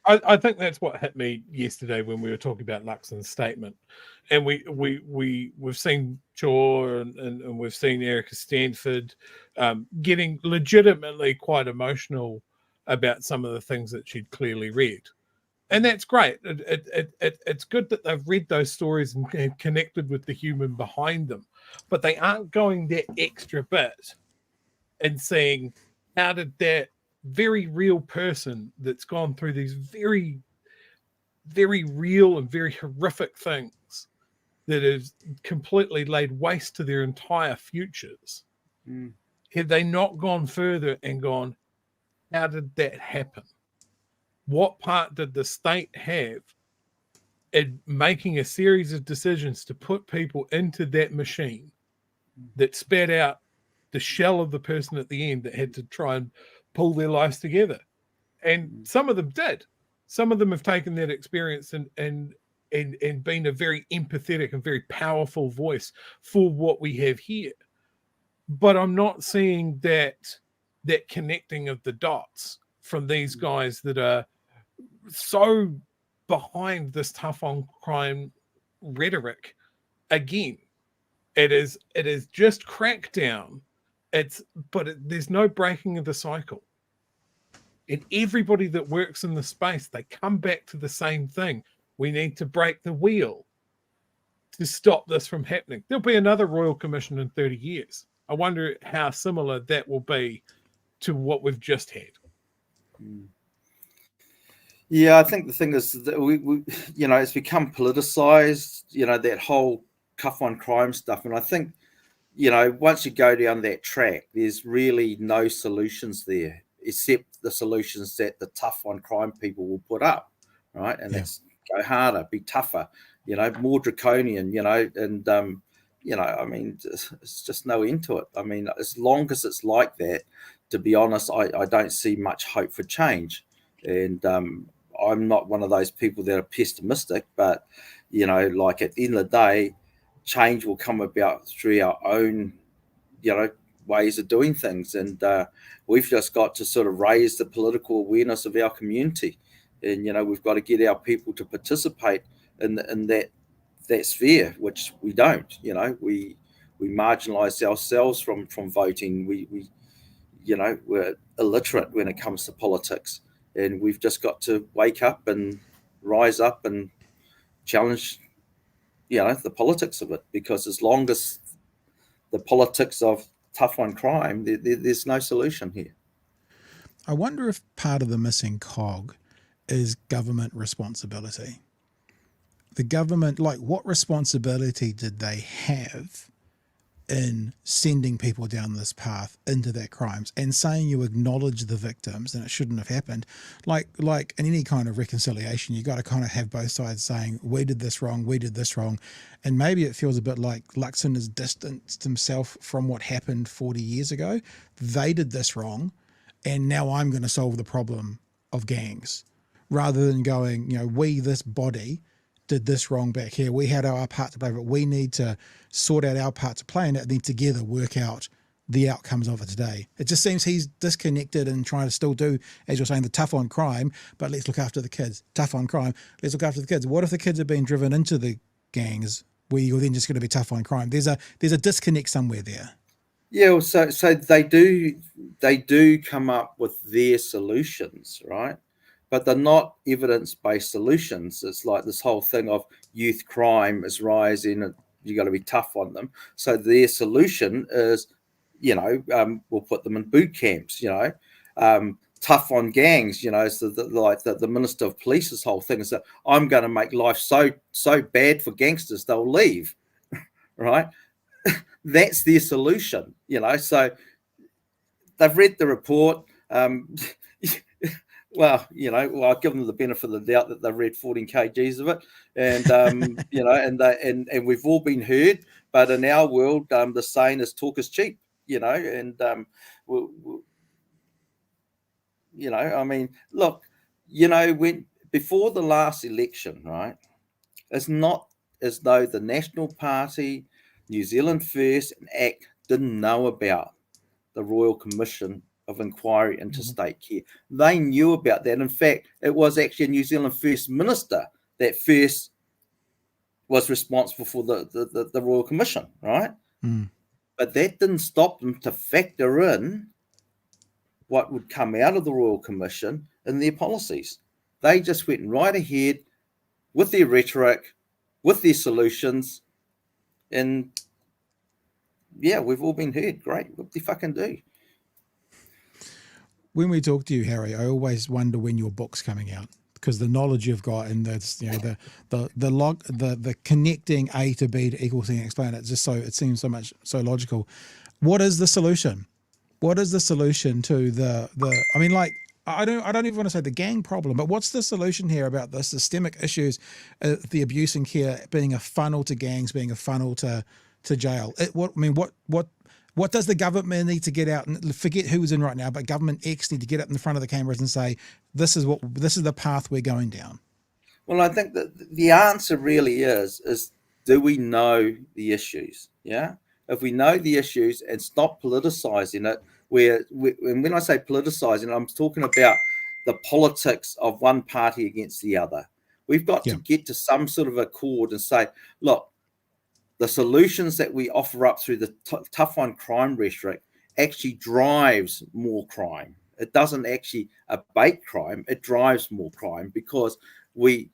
I think that's what hit me yesterday when we were talking about Luxon's statement. And we've seen Shaw and we've seen Erica Stanford getting legitimately quite emotional about some of the things that she'd clearly read. And that's great. It's good that they've read those stories and connected with the human behind them. But they aren't going that extra bit and saying, how did that very real person that's gone through these very, very real and very horrific things that has completely laid waste to their entire futures, have they not gone further and gone, how did that happen? What part did the state have in making a series of decisions to put people into that machine that spat out the shell of the person at the end that had to try and pull their lives together? And some of them did. Some of them have taken that experience and been a very empathetic and very powerful voice for what we have here. But I'm not seeing that connecting of the dots from these guys that are so behind this tough on crime rhetoric. Again, it is just crackdown. There's no breaking of the cycle. And everybody that works in the space, they come back to the same thing. We need to break the wheel to stop this from happening. There'll be another Royal Commission in 30 years. I wonder how similar that will be to what we've just had. Yeah, I think the thing is that we it's become politicized, that whole tough on crime stuff. And I think, once you go down that track, there's really no solutions there, except the solutions that the tough on crime people will put up, right? And that's go harder, be tougher, more draconian, and, I mean, it's just no end to it. I mean, as long as it's like that, to be honest, I don't see much hope for change. And I'm not one of those people that are pessimistic, but, like at the end of the day, change will come about through our own, ways of doing things. And we've just got to sort of raise the political awareness of our community. And, we've got to get our people to participate in that sphere, which we don't. We marginalize ourselves from voting. We're illiterate when it comes to politics. And we've just got to wake up and rise up and challenge, the politics of it. Because as long as the politics of tough on crime, there's no solution here. I wonder if part of the missing cog is government responsibility. The government, what responsibility did they have in sending people down this path into that crimes and saying you acknowledge the victims and it shouldn't have happened? Like in any kind of reconciliation, you got to kind of have both sides saying, we did this wrong, we did this wrong. And maybe it feels a bit like Luxon has distanced himself from what happened 40 years ago. They did this wrong, and now I'm going to solve the problem of gangs, rather than going, we, this body, did this wrong back here. We had our part to play, but we need to sort out our part to play in it and then together work out the outcomes of it today. It just seems he's disconnected and trying to still do, as you're saying, the tough on crime, but let's look after the kids. Tough on crime, let's look after the kids. What if the kids are being driven into the gangs where you're then just going to be tough on crime? There's a disconnect somewhere there. Yeah, well, so they do come up with their solutions, right? But they're not evidence-based solutions. It's like this whole thing of youth crime is rising and you got to be tough on them. So their solution is, we'll put them in boot camps, tough on gangs, so the Minister of Police's whole thing is that I'm going to make life so bad for gangsters, they'll leave, right? that's their solution, So they've read the report. Well, I'll give them the benefit of the doubt that they've read 14 kgs of it, and and we've all been heard. But in our world, the saying is "talk is cheap," and I mean, look, when before the last election, right? It's not as though the National Party, New Zealand First, and ACT didn't know about the Royal Commission of Inquiry into State Care. They knew about that. In fact, it was actually a New Zealand First Minister that first was responsible for the Royal Commission, right? But that didn't stop them to factor in what would come out of the Royal Commission in their policies. They just went right ahead with their rhetoric, with their solutions, and yeah, we've all been heard. Great, what do you fucking do? When we talk to you, Harry, I always wonder when your book's coming out, because the knowledge you've got and the connecting A to B to equal C and explain it just it seems so logical. What is the solution? What is the solution to the I mean, like, I don't even want to say the gang problem, but what's the solution here about the systemic issues, the abuse and care being a funnel to gangs, being a funnel to jail? What does the government need to get out and forget who's in right now, but government X need to get up in the front of the cameras and say, this is the path we're going down? Well, I think that the answer really is do we know the issues? Yeah. If we know the issues and stop politicizing it, and when I say politicizing, I'm talking about the politics of one party against the other. We've got to get to some sort of accord and say, look, the solutions that we offer up through the tough on crime rhetoric actually drives more crime. It doesn't actually abate crime, it drives more crime, because we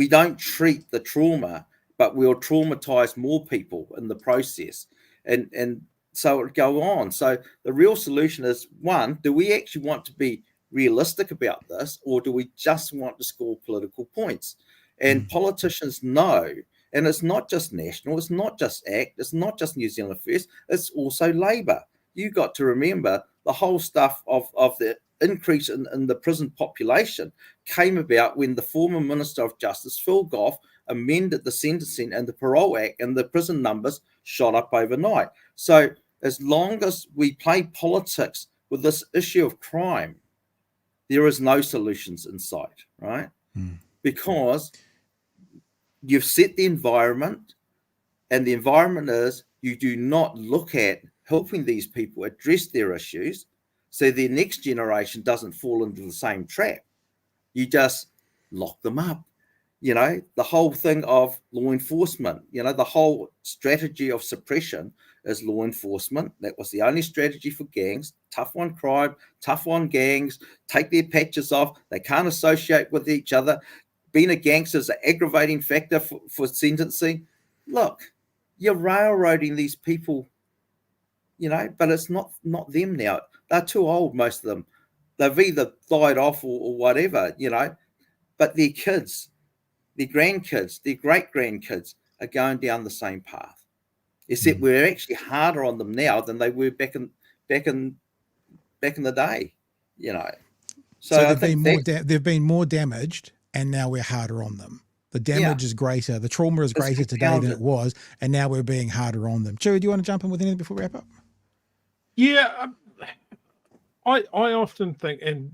don't treat the trauma, but we'll traumatize more people in the process. And so it would go on. So the real solution is, one, do we actually want to be realistic about this, or do we just want to score political points? And politicians know. And it's not just National, it's not just ACT, it's not just New Zealand First, it's also Labour. You got to remember the whole stuff of the increase in the prison population came about when the former Minister of Justice, Phil Goff, amended the Sentencing and the Parole Act, and the prison numbers shot up overnight. So as long as we play politics with this issue of crime, there is no solutions in sight, right? Because you've set the environment, and the environment is you do not look at helping these people address their issues so their next generation doesn't fall into the same trap. You just lock them up. The whole thing of law enforcement, the whole strategy of suppression is law enforcement. That was the only strategy for gangs. Tough on crime, tough on gangs, take their patches off. They can't associate with each other. Being a gangster is an aggravating factor for sentencing. Look, you're railroading these people, but it's not them now. They're too old, most of them. They've either died off or whatever, but their kids, their grandkids, their great-grandkids are going down the same path. Except we're actually harder on them now than they were back in the day, So they've been more damaged, and now we're harder on them. The damage is greater. The trauma is greater today than it was, and now we're being harder on them. Chewy, do you want to jump in with anything before we wrap up? Yeah, I often think, and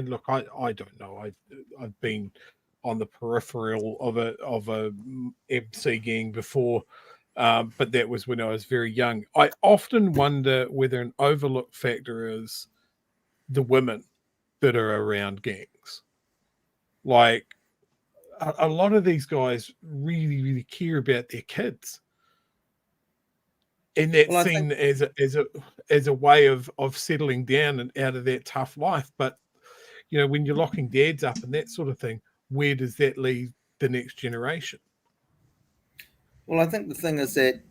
look, I don't know. I've been on the peripheral of a MC gang before, but that was when I was very young. I often wonder whether an overlooked factor is the women that are around gangs. Like, a lot of these guys really care about their kids, and that's seen as a way of settling down and out of that tough life. But when you're locking dads up and that sort of thing, where does that leave the next generation? Well, I think the thing is that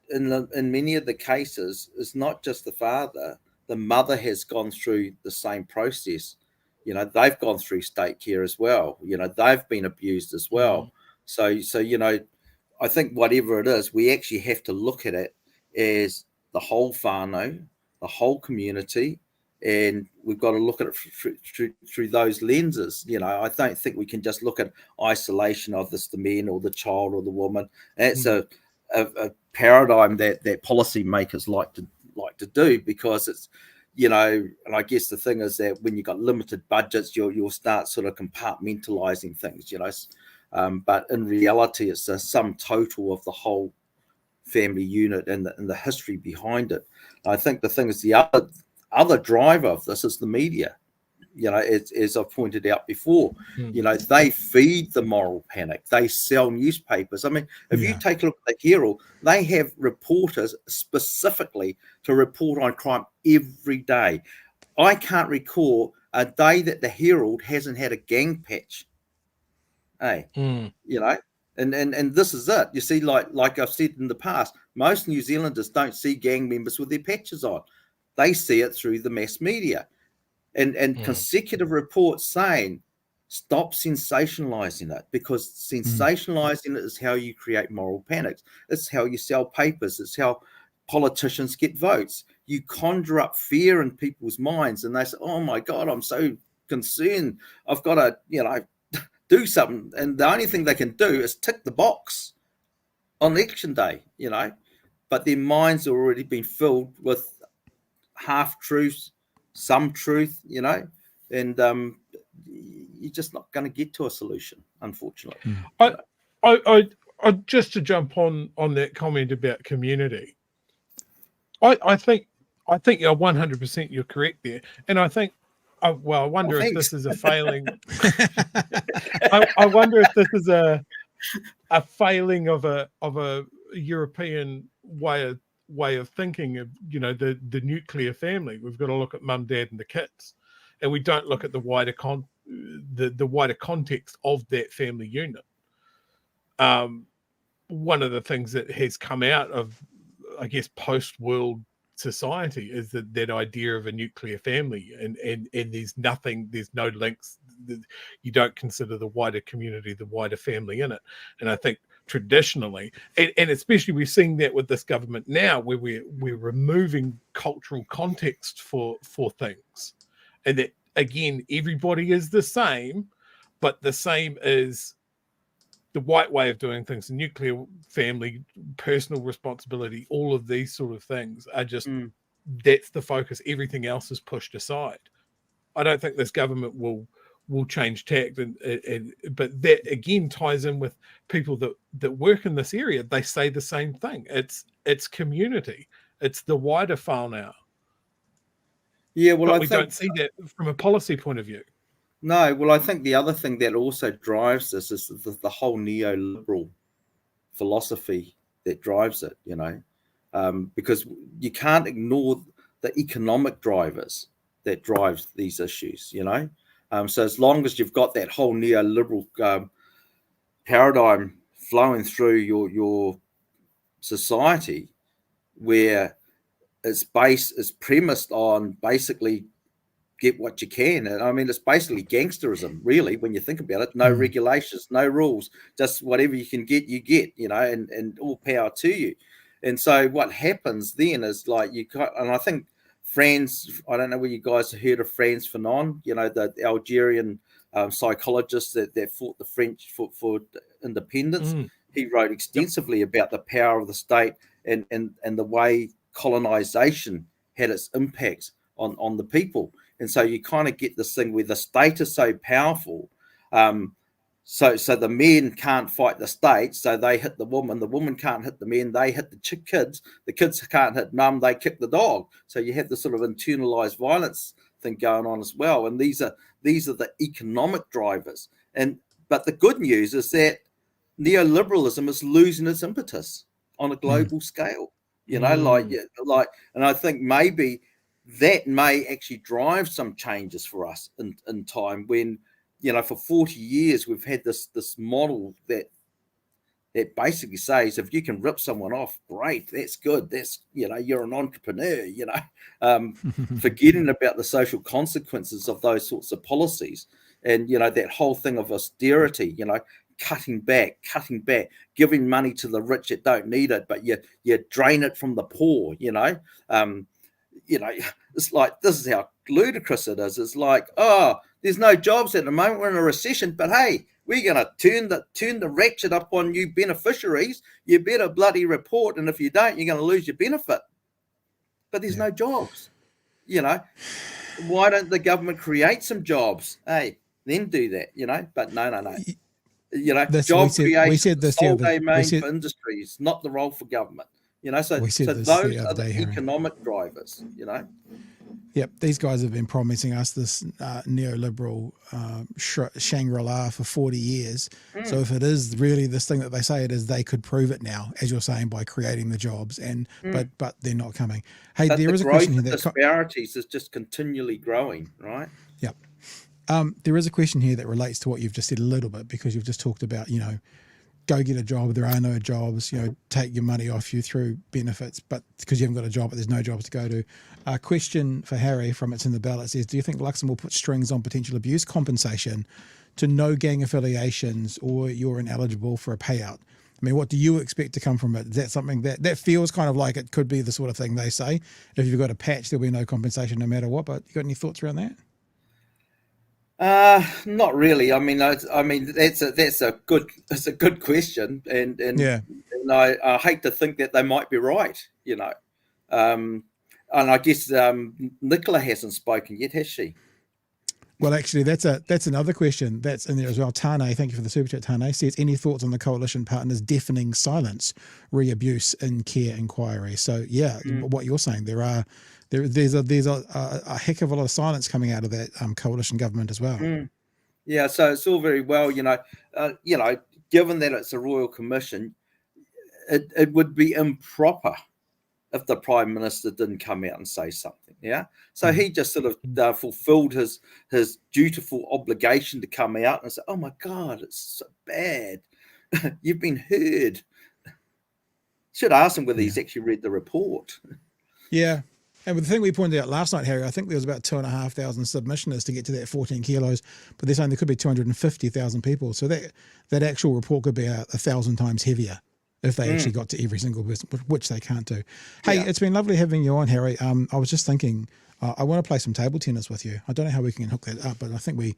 in many of the cases, it's not just the father. The mother has gone through the same process. They've gone through state care as well. They've been abused as well. So I think whatever it is, we actually have to look at it as the whole whānau, the whole community, and we've got to look at it through those lenses. You know, I don't think we can just look at isolation of this, the man or the child or the woman. That's a paradigm that policymakers like to do, because it's, you know, and I guess the thing is that when you've got limited budgets, you'll start sort of compartmentalizing things, you know. But in reality, it's a sum total of the whole family unit and the history behind it. I think the thing is, the other driver of this is the media. You know, as I've pointed out before, you know, they feed the moral panic. They sell newspapers. I mean, if you take a look at the Herald, they have reporters specifically to report on crime every day. I can't recall a day that the Herald hasn't had a gang patch. Hey, you know, and this is it. You see, like I've said in the past, most New Zealanders don't see gang members with their patches on. They see it through the mass media. And consecutive reports saying, stop sensationalizing it, because sensationalizing it is how you create moral panics. It's how you sell papers. It's how politicians get votes. You conjure up fear in people's minds, and they say, oh my God, I'm so concerned. I've got to, you know, do something. And the only thing they can do is tick the box on election day, you know, but their minds have already been filled with half truths, some truth, you know, and you're just not going to get to a solution, unfortunately. I just to jump on that comment about community, I think 100% you're correct there, and I think, I wonder if this is a failing. I wonder if this is a failing of a European way of thinking of, you know, the nuclear family. We've got to look at mum, dad, and the kids, and we don't look at the wider the wider context of that family unit. One of the things that has come out of, I guess, post-world society is that idea of a nuclear family, and there's no links. You don't consider the wider community, the wider family in it. And I think traditionally, and especially we're seeing that with this government now, where we're removing cultural context for things, and that again, everybody is the same, but the same is the white way of doing things, the nuclear family, personal responsibility, all of these sort of things are just, that's the focus. Everything else is pushed aside. I don't think this government will change tact, but that again ties in with people that work in this area. They say the same thing. It's community. It's the wider whānau. Yeah, well, but I we think, don't see that from a policy point of view. No, well, I think the other thing that also drives this is the whole neoliberal philosophy that drives it, you know, because you can't ignore the economic drivers that drives these issues, you know. So as long as you've got that whole neoliberal paradigm flowing through your society, where it's premised on basically get what you can. And I mean, it's basically gangsterism, really, when you think about it. No regulations, no rules, just whatever you can get, you get, you know, and all power to you. And so what happens then is, like, and I think Franz, I don't know whether you guys have heard of Franz Fanon, you know, the Algerian psychologist that fought the French for independence. He wrote extensively about the power of the state and the way colonization had its impacts on the people. And so you kind of get this thing where the state is so powerful, so the men can't fight the state, so they hit the woman can't hit the men, they hit the kids can't hit mum, they kick the dog. So you have this sort of internalized violence thing going on as well. And these are the economic drivers. But the good news is that neoliberalism is losing its impetus on a global scale, you know, like, and I think maybe that may actually drive some changes for us in time, when, you know, for 40 years we've had this model that basically says, if you can rip someone off, great, that's good, that's, you know, you're an entrepreneur, you know, forgetting about the social consequences of those sorts of policies. And, you know, that whole thing of austerity, you know, cutting back, giving money to the rich that don't need it, but you drain it from the poor. It's like, this is how ludicrous it is. It's like, oh, there's no jobs at the moment, we're in a recession, but hey, we're going to turn the ratchet up on you beneficiaries. You better bloody report, and if you don't, you're going to lose your benefit. But there's no jobs. Why don't the government create some jobs? Hey, then do that. But no. Job creation, we said this sole domain for industries, not the role for government. So those are the economic drivers. Yep, these guys have been promising us this neoliberal Shangri-La for 40 years. So if it is really this thing that they say it is, they could prove it now, as you're saying, by creating the jobs. But they're not coming. Hey, but there is a question here that disparities is just continually growing, right? Yep. There is a question here that relates to what you've just said a little bit, because you've just talked about, go get a job. There are no jobs, take your money off you through benefits, but because you haven't got a job, but there's no jobs to go to. A question for Harry from It's in the Ballot says, do you think Luxon will put strings on potential abuse compensation to no gang affiliations, or you're ineligible for a payout? I mean, what do you expect to come from it? Is that something that feels kind of like it could be the sort of thing they say? If you've got a patch, there'll be no compensation no matter what, but you got any thoughts around that? Not really. I mean, that's a good question, and I hate to think that they might be right. And I guess Nicola hasn't spoken yet, has she? Well, actually, that's another question that's in there as well. Tane, thank you for the super chat. Tane says, any thoughts on the coalition partners' deafening silence re-abuse in care inquiry? So what you're saying, there's a heck of a lot of silence coming out of that coalition government as well. Yeah, so it's all very well, given that it's a royal commission, it would be improper if the Prime Minister didn't come out and say something. Yeah, so he just sort of fulfilled his dutiful obligation to come out and say, "Oh my God, it's so bad. You've been heard." Should ask him whether he's actually read the report. Yeah. And the thing we pointed out last night, Harry, I think there was about 2,500 submissioners to get to that 14 kilos, but they're saying there could be 250,000 people. So that actual report could be 1,000 times heavier if they actually got to every single person, which they can't do. Hey, It's been lovely having you on, Harry. I was just thinking, I want to play some table tennis with you. I don't know how we can hook that up, but I think we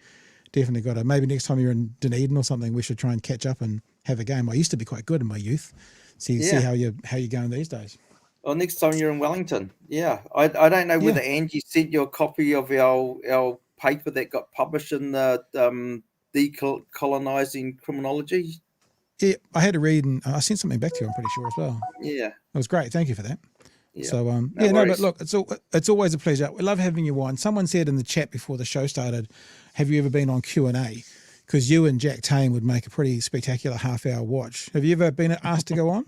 definitely got to. Maybe next time you're in Dunedin or something, we should try and catch up and have a game. I used to be quite good in my youth. See how you're going these days. Well, next time you're in Wellington. Yeah. I don't know whether Angie sent you a copy of our paper that got published in the Decolonizing Criminology. Yeah, I had to read, and I sent something back to you, I'm pretty sure, as well. Yeah. It was great. Thank you for that. Yeah. So, but look, it's always a pleasure. We love having you on. Someone said in the chat before the show started, have you ever been on Q&A? Because you and Jack Tame would make a pretty spectacular half-hour watch. Have you ever been asked to go on?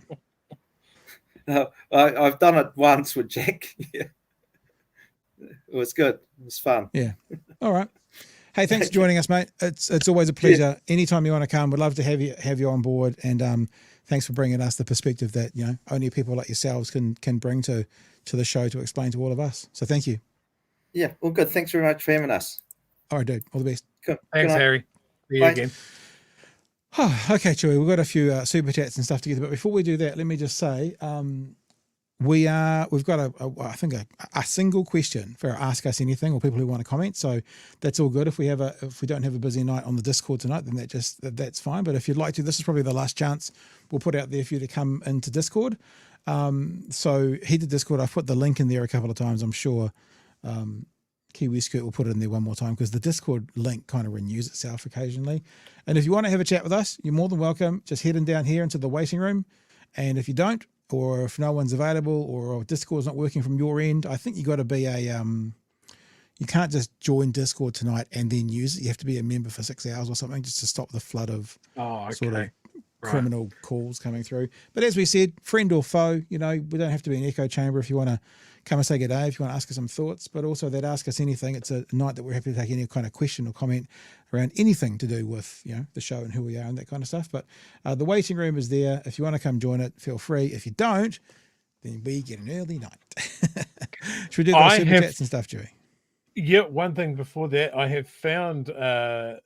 I've done it once with Jack. Yeah. It was good. It was fun. Yeah. All right. Hey, thanks for joining us, mate. It's always a pleasure. Yeah. Anytime you want to come, we'd love to have you on board. And thanks for bringing us the perspective that only people like yourselves can bring to the show to explain to all of us. So thank you. Yeah. Well, good. Thanks very much for having us. All right, dude. All the best. Cool. Thanks, Harry. See you again. Okay, Chewy, we've got a few super chats and stuff together, but before we do that, let me just say we've got I think a single question for Ask Us Anything or people who want to comment. So that's all good. If we don't have a busy night on the Discord tonight, then that's fine. But if you'd like to, this is probably the last chance we'll put out there for you to come into Discord. So head to Discord. I've put the link in there a couple of times. I'm sure Kiwi Skirt will put it in there one more time because the Discord link kind of renews itself occasionally. And if you want to have a chat with us, you're more than welcome. Just heading down here into the waiting room. And if you don't, or if no one's available, or Discord's not working from your end, I think you got to be you can't just join Discord tonight and then use it. You have to be a member for 6 hours or something just to stop the flood of sort of criminal calls coming through. But as we said, friend or foe, we don't have to be an echo chamber if you want to come and say good day, if you want to ask us some thoughts, but also that Ask Us Anything. It's a night that we're happy to take any kind of question or comment around anything to do with, the show and who we are and that kind of stuff. But the waiting room is there. If you want to come join it, feel free. If you don't, then we get an early night. Should we do those super chats and stuff, Joey? Yeah, one thing before that, I have found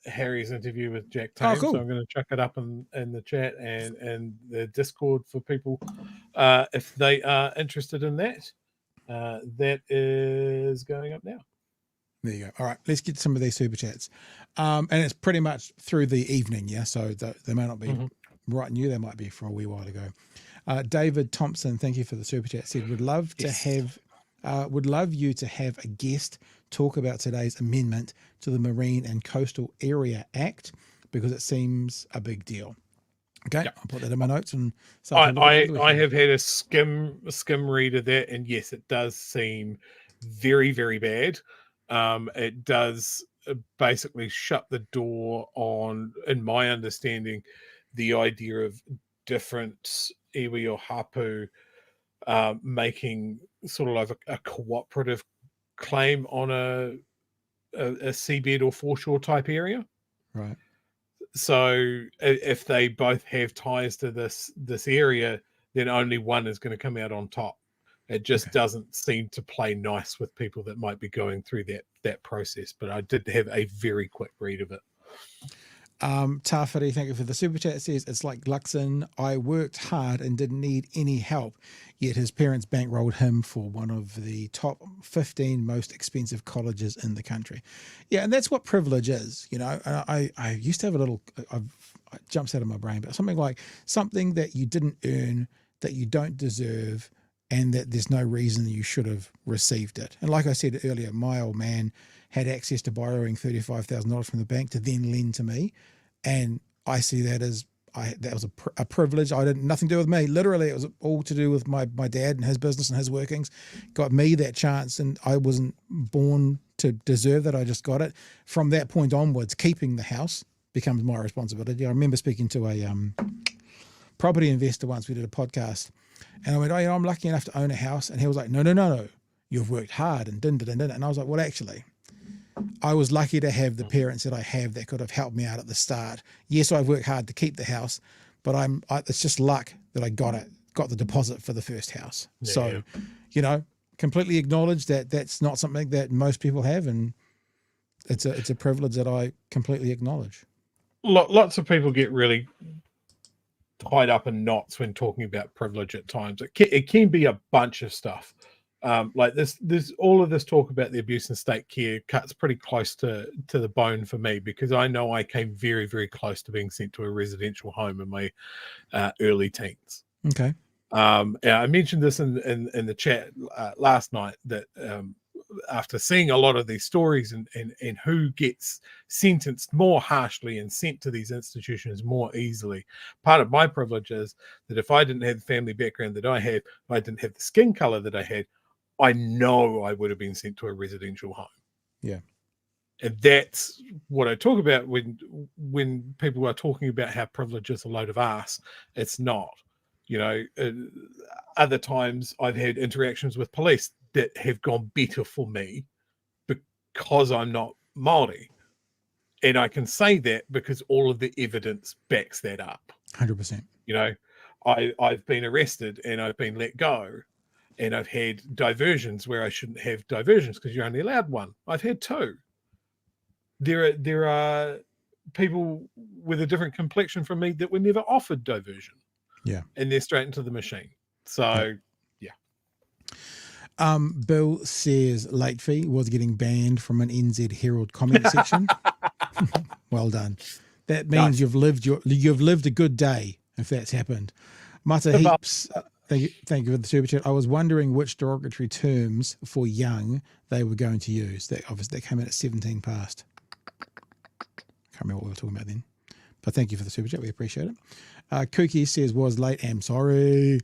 Harry's interview with Jack Tame, cool. so I'm going to chuck it up in the chat and the Discord for people if they are interested in that. That is going up now. There you go. All right, let's get some of these super chats. And it's pretty much through the evening, yeah? So they may not be right new, they might be from a wee while ago. David Thompson, thank you for the super chat, said, would love you to have a guest talk about today's amendment to the Marine and Coastal Area Act because it seems a big deal. Okay, I'll put that in my notes. And I have had a skim read of that, and yes, it does seem very, very bad. It does basically shut the door on, in my understanding, the idea of different iwi or hapu making sort of like a cooperative claim on a seabed or foreshore type area. Right. So if they both have ties to this area, then only one is going to come out on top. It just doesn't seem to play nice with people that might be going through that process. But I did have a very quick read of it. Tawhiri, thank you for the super chat. It says, it's like Luxon. I worked hard and didn't need any help, yet his parents bankrolled him for one of the top 15 most expensive colleges in the country. Yeah, and that's what privilege is, you know. And I used to have a little, it jumps out of my brain, but something like something that you didn't earn, that you don't deserve, and that there's no reason you should have received it. And like I said earlier, my old man had access to borrowing $35,000 from the bank to then lend to me. And I see that as that was a privilege. I didn't nothing to do with me. Literally, it was all to do with my dad and his business and his workings. Got me that chance, and I wasn't born to deserve that. I just got it. From that point onwards, keeping the house becomes my responsibility. I remember speaking to a property investor once. We did a podcast, and I went, "Oh, you know, I'm lucky enough to own a house," and he was like, "No, you've worked hard and didn't." And I was like, "Well, actually, I was lucky to have the parents that I have that could have helped me out at the start. Yes, I've worked hard to keep the house, but it's just luck that I got the deposit for the first house." Yeah, so, you know, completely acknowledge that that's not something that most people have, and it's a privilege that I completely acknowledge. Lots of people get really tied up in knots when talking about privilege at times. It can be a bunch of stuff. Like this all of this talk about the abuse and state care cuts pretty close to the bone for me, because I know I came very, very close to being sent to a residential home in my early teens. Okay. I mentioned this in the chat last night, that after seeing a lot of these stories and who gets sentenced more harshly and sent to these institutions more easily, part of my privilege is that if I didn't have the family background that I had, if I didn't have the skin color that I had, I know I would have been sent to a residential home. Yeah. And that's what I talk about when people are talking about how privilege is a load of arse. It's not. You know, other times I've had interactions with police that have gone better for me because I'm not Māori. And I can say that because all of the evidence backs that up. 100%. You know, I've been arrested and I've been let go. And I've had diversions where I shouldn't have diversions because you're only allowed one. I've had two. There are people with a different complexion from me that were never offered diversion. Yeah. And they're straight into the machine. So, yeah. Bill says late fee was getting banned from an NZ Herald comment section. Well done. That means you've lived a good day if that's happened. Mata Heaps. Thank you for the super chat. I was wondering which derogatory terms for young they were going to use. That obviously came in at 17 past. Can't remember what we were talking about then. But thank you for the super chat. We appreciate it. Kookie says, was late. I'm sorry.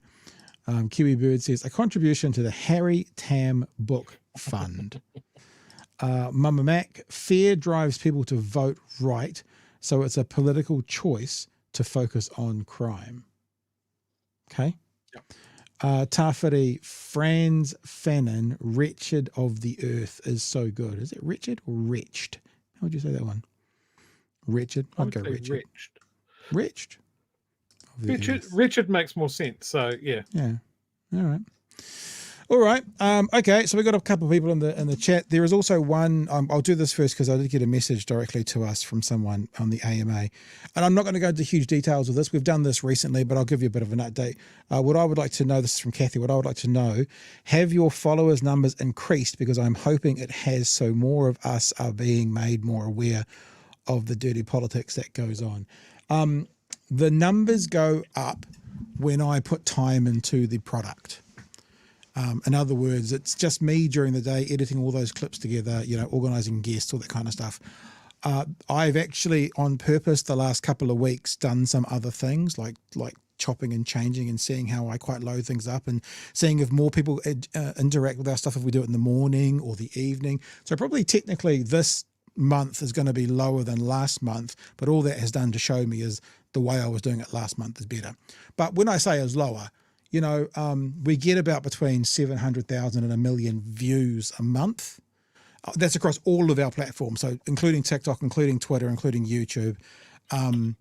Kiwi Bird says, a contribution to the Harry Tam Book Fund. Mama Mac, fear drives people to vote right, so it's a political choice to focus on crime. Okay. Tawhiri, Franz Fanon, Wretched of the Earth is so good. Is it wretched or wretched? How would you say that one? Wretched? I'd go wretched. Wretched. Wretched makes more sense. So, yeah. Yeah. All right. All right. Okay. So we've got a couple of people in the chat. There is also one. I'll do this first because I did get a message directly to us from someone on the AMA, and I'm not going to go into huge details of this. We've done this recently, but I'll give you a bit of an update. What I would like to know, this is from Kathy. What I would like to know: have your followers numbers increased? Because I'm hoping it has, so more of us are being made more aware of the dirty politics that goes on. The numbers go up when I put time into the product. In other words, it's just me during the day editing all those clips together, organising guests, all that kind of stuff. I've actually, on purpose, the last couple of weeks, done some other things like chopping and changing and seeing how I quite load things up and seeing if more people interact with our stuff if we do it in the morning or the evening. So probably technically this month is going to be lower than last month, but all that has done to show me is the way I was doing it last month is better. But when I say it's lower, we get about between 700,000 and 1 million views a month. That's across all of our platforms, so including TikTok, including Twitter, including YouTube. And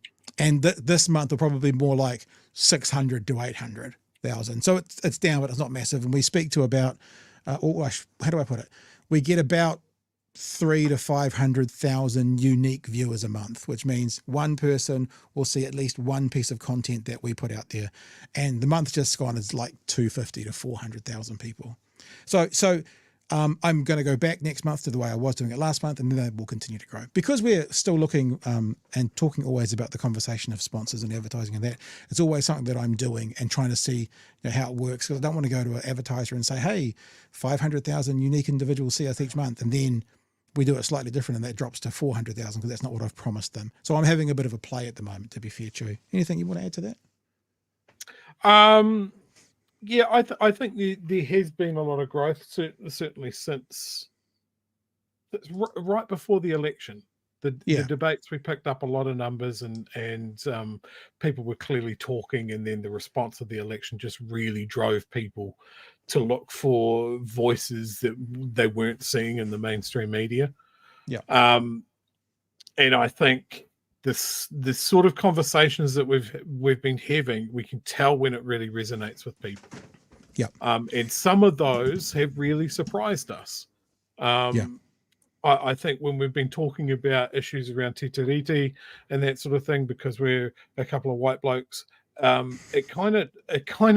this month will probably be more like 600 to 800,000. So it's down, but it's not massive. And we speak to about, how do I put it? We get about 300,000 to 500,000 unique viewers a month, which means one person will see at least one piece of content that we put out there. And the month just gone is like 250 to 400,000 people. So I'm going to go back next month to the way I was doing it last month, and then that will continue to grow. Because we're still looking and talking always about the conversation of sponsors and advertising and that, it's always something that I'm doing and trying to see how it works, because I don't want to go to an advertiser and say, hey, 500,000 unique individuals see us each month, and then we do it slightly different and that drops to 400,000 because that's not what I've promised them. So I'm having a bit of a play at the moment, to be fair, Chewy. Anything you want to add to that? Yeah, I think there has been a lot of growth, certainly since right before the election. The debates, we picked up a lot of numbers, and people were clearly talking, and then the response of the election just really drove people to look for voices that they weren't seeing in the mainstream media. Yeah. And I think this sort of conversations that we've been having, we can tell when it really resonates with people. Yeah. And some of those have really surprised us. I think when we've been talking about issues around Te Tiriti and that sort of thing, because we're a couple of white blokes, it kind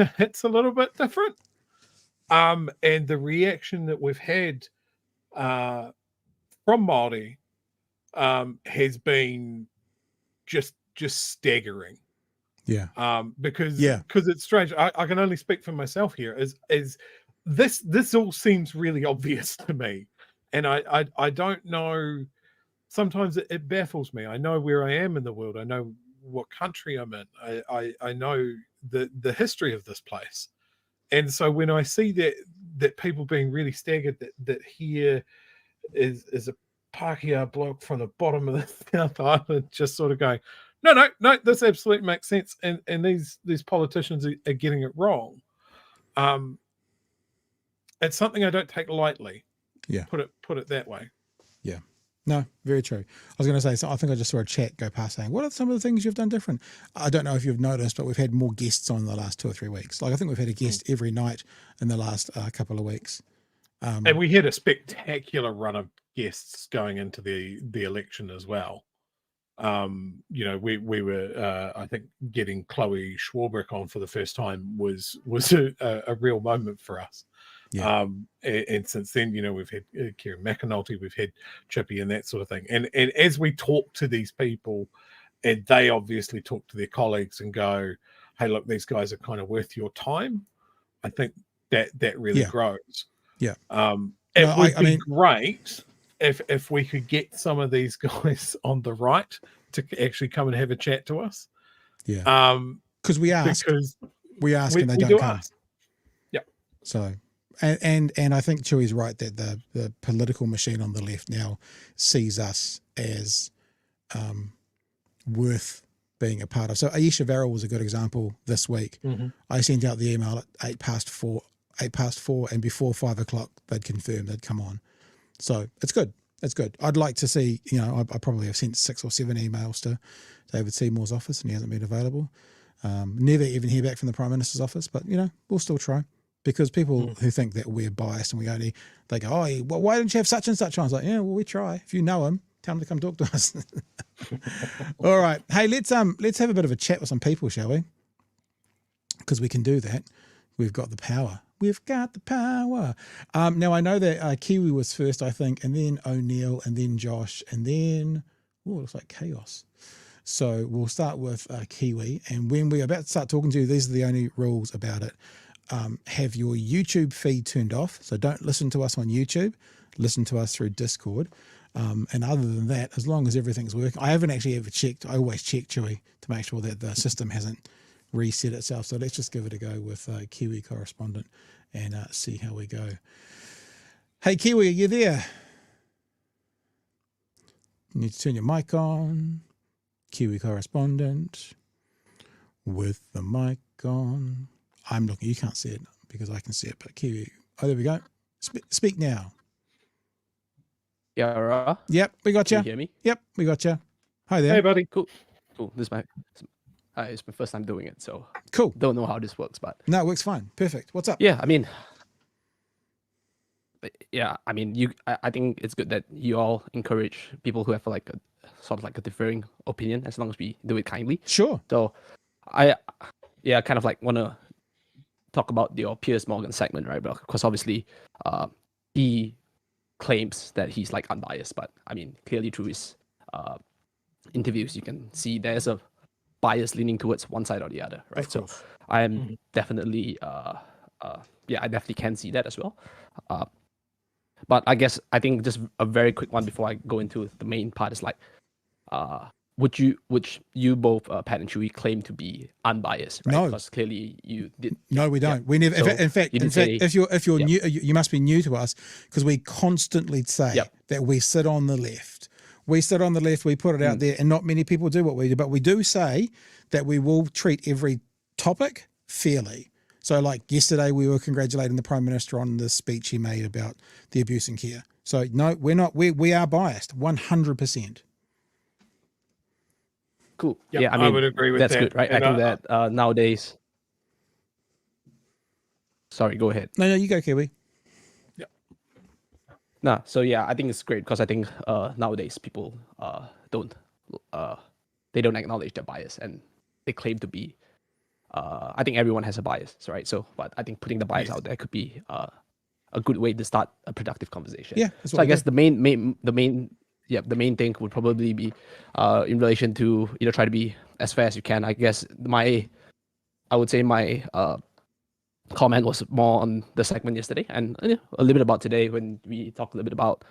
of hits a little bit different. And the reaction that we've had from Māori has been just staggering. Yeah. Because it's strange. I can only speak for myself here. Is this all seems really obvious to me, and I don't know. Sometimes it baffles me. I know where I am in the world. I know what country I'm in. I know the history of this place. And so when I see that people being really staggered that here is a Pākehā bloke from the bottom of the South Island just sort of going, no, this absolutely makes sense, and these politicians are getting it wrong. It's something I don't take lightly. Yeah. Put it that way. Yeah. No, very true. I was going to say, so I think I just saw a chat go past saying, what are some of the things you've done different? I don't know if you've noticed, but we've had more guests on the last 2 or 3 weeks. Like I think we've had a guest every night in the last couple of weeks. And we had a spectacular run of guests going into the election as well. We were, I think, getting Chloe Schwarbrick on for the first time was a real moment for us. Yeah. And since then, we've had Kieran McAnulty, we've had Chippy and that sort of thing. And as we talk to these people, and they obviously talk to their colleagues and go, hey, look, these guys are kind of worth your time. I think that really grows. Yeah. It would be great if we could get some of these guys on the right to actually come and have a chat to us. Yeah. Because we ask and they don't come. Yeah. So, and I think Chewy's right that the political machine on the left now sees us as worth being a part of. So Aisha Verrill was a good example this week. Mm-hmm. I sent out the email at 4:08, and before 5 o'clock they'd confirmed they'd come on. So it's good. It's good. I'd like to see, I probably have sent 6 or 7 emails to David Seymour's office and he hasn't been available. Never even hear back from the Prime Minister's office, but we'll still try. because people who think that we're biased and they go, oh, well, why don't you have such and such on? I was like, yeah, well, we try. If you know them, tell them to come talk to us. All right. Hey, let's have a bit of a chat with some people, shall we? Because we can do that. We've got the power. We've got the power. Now, I know that Kiwi was first, I think, and then O'Neill, and then Josh, and then, it looks like Chaos. So we'll start with Kiwi. And when we're about to start talking to you, these are the only rules about it. Have your YouTube feed turned off. So don't listen to us on YouTube. Listen to us through Discord. And other than that, as long as everything's working, I haven't actually ever checked. I always check, Chewy, to make sure that the system hasn't reset itself. So let's just give it a go with Kiwi correspondent and see how we go. Hey, Kiwi, are you there? You need to turn your mic on. Kiwi correspondent with the mic on. I'm looking. You can't see it because I can see it, but Kiwi. Oh, there we go. Speak now. Yeah. Yep, we got you. Can you hear me? Yep, we got you. Hi there. Hey, buddy. Cool. This is it's my first time doing it, so cool. Don't know how this works, but no, it works fine. Perfect. What's up? Yeah, I mean, I think it's good that you all encourage people who have like a sort of like a differing opinion, as long as we do it kindly. Sure. So, kind of like want to talk about your Piers Morgan segment, right? Because obviously, he claims that he's like unbiased, but I mean, clearly through his interviews, you can see there's a bias leaning towards one side or the other, right? So I am definitely, I definitely can see that as well. But I think just a very quick one before I go into the main part is like, would you both, Pat and Chewy, claim to be unbiased? Right? No, because clearly you did. No, we don't. Yeah. We never. So in fact, if you're new, you must be new to us because we constantly say that we sit on the left. We sit on the left. We put it out there, and not many people do what we do. But we do say that we will treat every topic fairly. So, like yesterday, we were congratulating the Prime Minister on the speech he made about the abuse in care. So, no, we're not. We are biased, 100%. Cool. Yep, yeah, I would agree with that's that. Good, right? And I think that nowadays. Sorry, go ahead. No, you go, Kiwi. Nah, so yeah, I think it's great because I think nowadays people don't acknowledge their bias and they claim to be. I think everyone has a bias, right? So, but I think putting the bias out there could be a good way to start a productive conversation. Yeah. So I guess the main thing would probably be in relation to try to be as fair as you can. I guess I would say my comment was more on the segment yesterday and a little bit about today when we talked a little bit about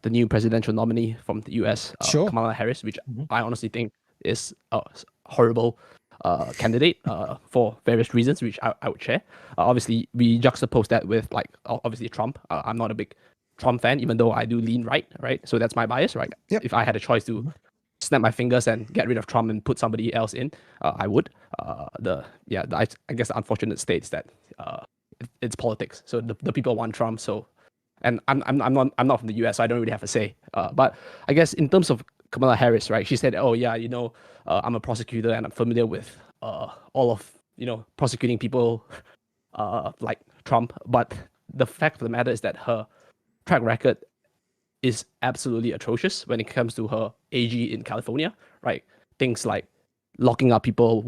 the new presidential nominee from the US, Kamala Harris, which I honestly think is a horrible candidate for various reasons, which I would share. Obviously, we juxtapose that with obviously Trump. I'm not a big Trump fan, even though I do lean right? So that's my bias, right? Yep. If I had a choice to snap my fingers and get rid of Trump and put somebody else in, I would. I guess the unfortunate state is that it's politics. So the people want Trump. So, and I'm not from the US, so I don't really have a say. But I guess in terms of Kamala Harris, right? She said, "Oh yeah, I'm a prosecutor and I'm familiar with all of prosecuting people like Trump." But the fact of the matter is that her track record is absolutely atrocious when it comes to her AG in California, right? Things like locking up people,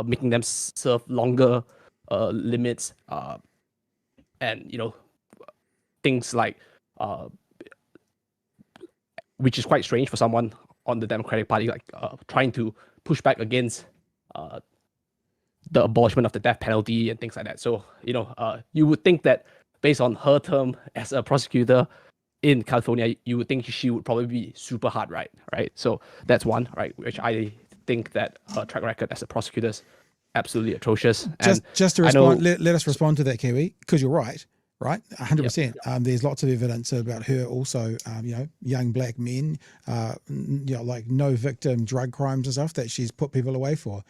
making them serve longer limits, and things like, which is quite strange for someone on the Democratic Party, like trying to push back against the abolishment of the death penalty and things like that. So you would think that based on her term as a prosecutor in California, you would think she would probably be super hard, right? So that's one, right? Which I think that her track record as a prosecutor is absolutely atrocious. Just to respond, let us respond to that, Kiwi, because you're right, 100%. There's lots of evidence about her also, young black men, like no victim drug crimes and stuff that she's put people away for.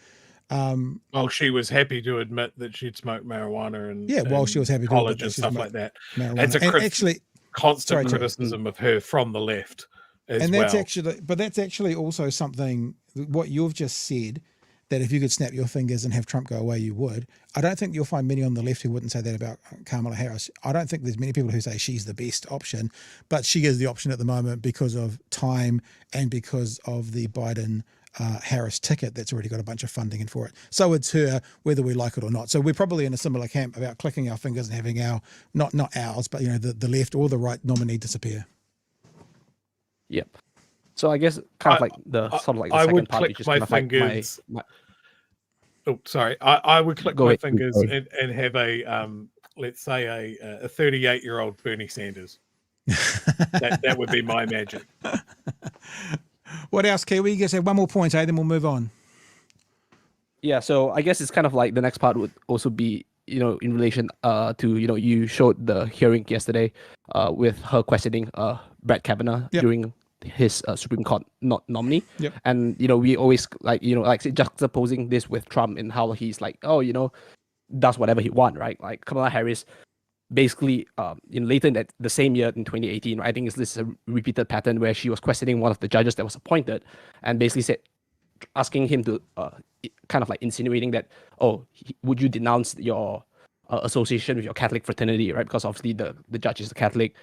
Well, she was happy to admit that she'd smoked marijuana and while she was happy to college admit and stuff like that. Marijuana. It's actually constant criticism of her from the left as and well. That's actually also something what you've just said that if you could snap your fingers and have Trump go away, you would. I don't think you'll find many on the left who wouldn't say that about Kamala Harris. I don't think there's many people who say she's the best option, but she is the option at the moment because of time and because of the Biden Harris ticket that's already got a bunch of funding in for it. So it's her, whether we like it or not. So we're probably in a similar camp about clicking our fingers and having our, not ours, but the left or the right nominee disappear. Yep. So I guess kind of like the sort of like the I second would part, click which is my kind of like fingers. my Oh, sorry. I would click Go my ahead. fingers Go ahead. and have a let's say a 38-year-old Bernie Sanders. that would be my magic. What else, Kiwi? You guys have one more point, then we'll move on. Yeah, so I guess it's kind of like the next part would also be, in relation to, you showed the hearing yesterday with her questioning Brett Kavanaugh during his Supreme Court nominee. Yep. And, we always like juxtaposing this with Trump and how he's like, does whatever he wants, right? Like Kamala Harris basically later in the same year in 2018, right, I think this is a repeated pattern where she was questioning one of the judges that was appointed and basically asking him to kind of like insinuating that, would you denounce your association with your Catholic fraternity, right? Because obviously the judge is a Catholic,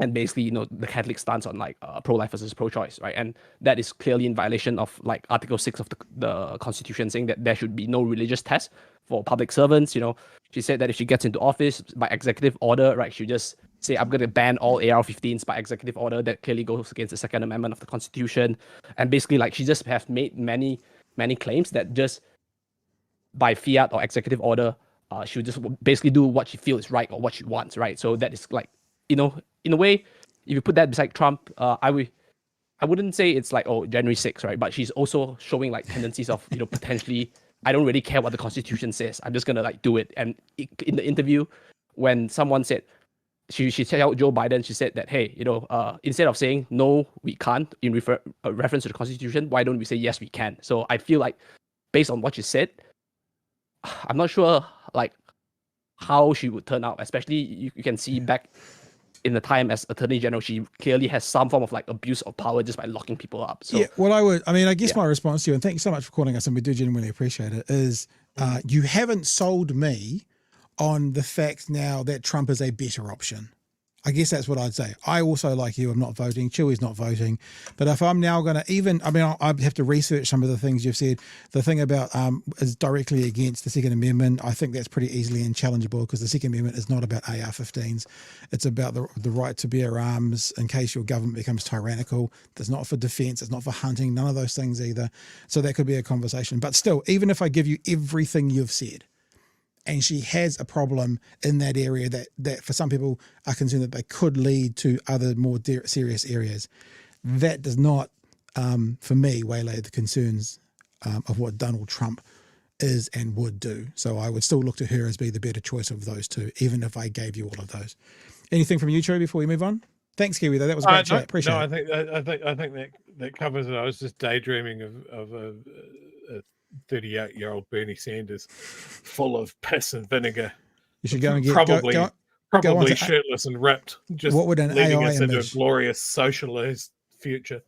and basically the Catholic stance on like pro-life versus pro-choice, right? And that is clearly in violation of like Article 6 of the Constitution, saying that there should be no religious test for public servants. She said that if she gets into office by executive order, right, she'll just say, I'm going to ban all AR-15s by executive order. That clearly goes against the Second Amendment of the Constitution. And basically, like, she just have made many claims that just by fiat or executive order, she'll just basically do what she feels is right or what she wants, right? So that is like, in a way, if you put that beside Trump, I wouldn't say it's like, January 6th, right? But she's also showing like tendencies of, potentially, I don't really care what the Constitution says. I'm just going to like do it. And in the interview, when someone said, she told Joe Biden, she said that, hey, instead of saying, no, we can't, in reference to the Constitution, why don't we say, yes, we can? So I feel like, based on what you said, I'm not sure like how she would turn out, especially you can see back in the time as Attorney General, she clearly has some form of like abuse of power just by locking people up. So yeah, well, I guess my response to you, and thank you so much for calling us, and we do genuinely appreciate it, is you haven't sold me on the fact now that Trump is a better option. I guess that's what I'd say. I also, like you, I'm not voting. Chewy's not voting. But if I'm now going to I'd have to research some of the things you've said. The thing about is directly against the Second Amendment. I think that's pretty easily unchallengeable because the Second Amendment is not about AR-15s. It's about the right to bear arms in case your government becomes tyrannical. It's not for defense. It's not for hunting. None of those things either. So that could be a conversation. But still, even if I give you everything you've said, and she has a problem in that area that for some people are concerned that they could lead to other more serious areas. That does not, for me, waylay the concerns of what Donald Trump is and would do. So I would still look to her as being the better choice of those two, even if I gave you all of those. Anything from you, Troy, before we move on? Thanks, Kiwi, though. That was a great chat. Appreciate it. I think that covers it. I was just daydreaming of a 38-year-old Bernie Sanders full of piss and vinegar. You should go and get probably shirtless and ripped, just what would an leading AI us into a image? glorious socialist future.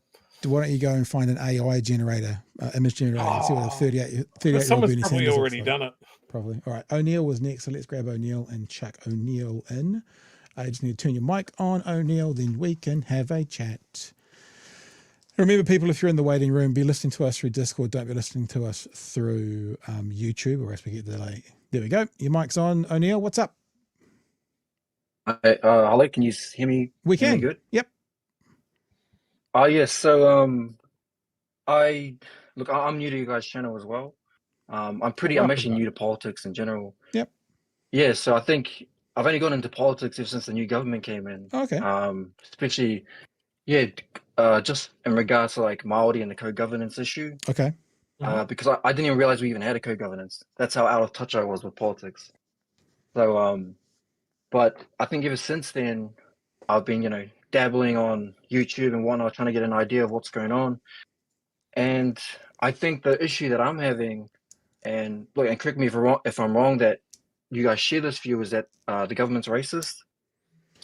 Why don't you go and find an AI generator, image generator, and see what a 38-year-old Someone's Bernie probably Sanders already looks done like. it. Probably. All right. O'Neill was next, so let's grab O'Neill and chuck O'Neill in. I just need to turn your mic on, O'Neill, then we can have a chat. Remember, people, if you're in the waiting room, be listening to us through Discord. Don't be listening to us through YouTube, or else we get delay. There we go. Your mic's on, O'Neill. What's up? Hello, can you hear me? We can. Good. Yep. Yes. So, I'm new to you guys' channel as well. I'm actually new to politics in general. Yep. Yeah. So I think I've only gone into politics ever since the new government came in. Okay. Especially, just in regards to like Māori and the co-governance issue. Okay. Because I didn't even realize we even had a co-governance. That's how out of touch I was with politics. So, but I think ever since then, I've been, dabbling on YouTube and whatnot, trying to get an idea of what's going on. And I think the issue that I'm having, and correct me if I'm wrong, that you guys share this view, is that the government's racist.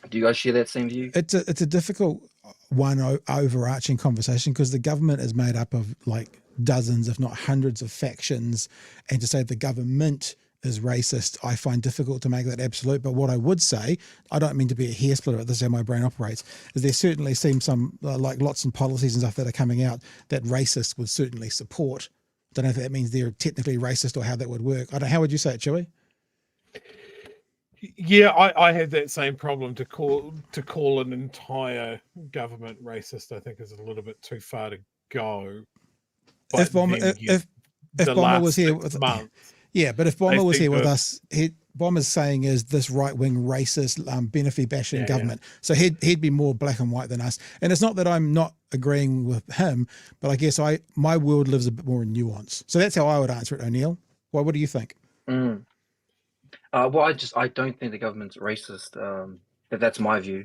Do you guys share that same view? It's a difficult one overarching conversation because the government is made up of like dozens, if not hundreds of factions, and to say the government is racist, I find difficult to make that absolute. But what I would say, I don't mean to be a hair splitter, but this is how my brain operates, is there certainly seems some, like lots of policies and stuff that are coming out that racists would certainly support. Don't know if that means they're technically racist or how that would work. I don't. How would you say it, Chewy? Yeah, I had that same problem. To call an entire government racist, I think, is a little bit too far to go. But If Bomber, then, if Bomber was here with months, yeah, but if Bomber was seem here with to- us, Bomber's saying is this right wing racist, benefit bashing government. So he'd be more black and white than us. And it's not that I'm not agreeing with him, but I guess my world lives a bit more in nuance. So that's how I would answer it, O'Neill. Well, what do you think? Well, I don't think the government's racist. That's my view.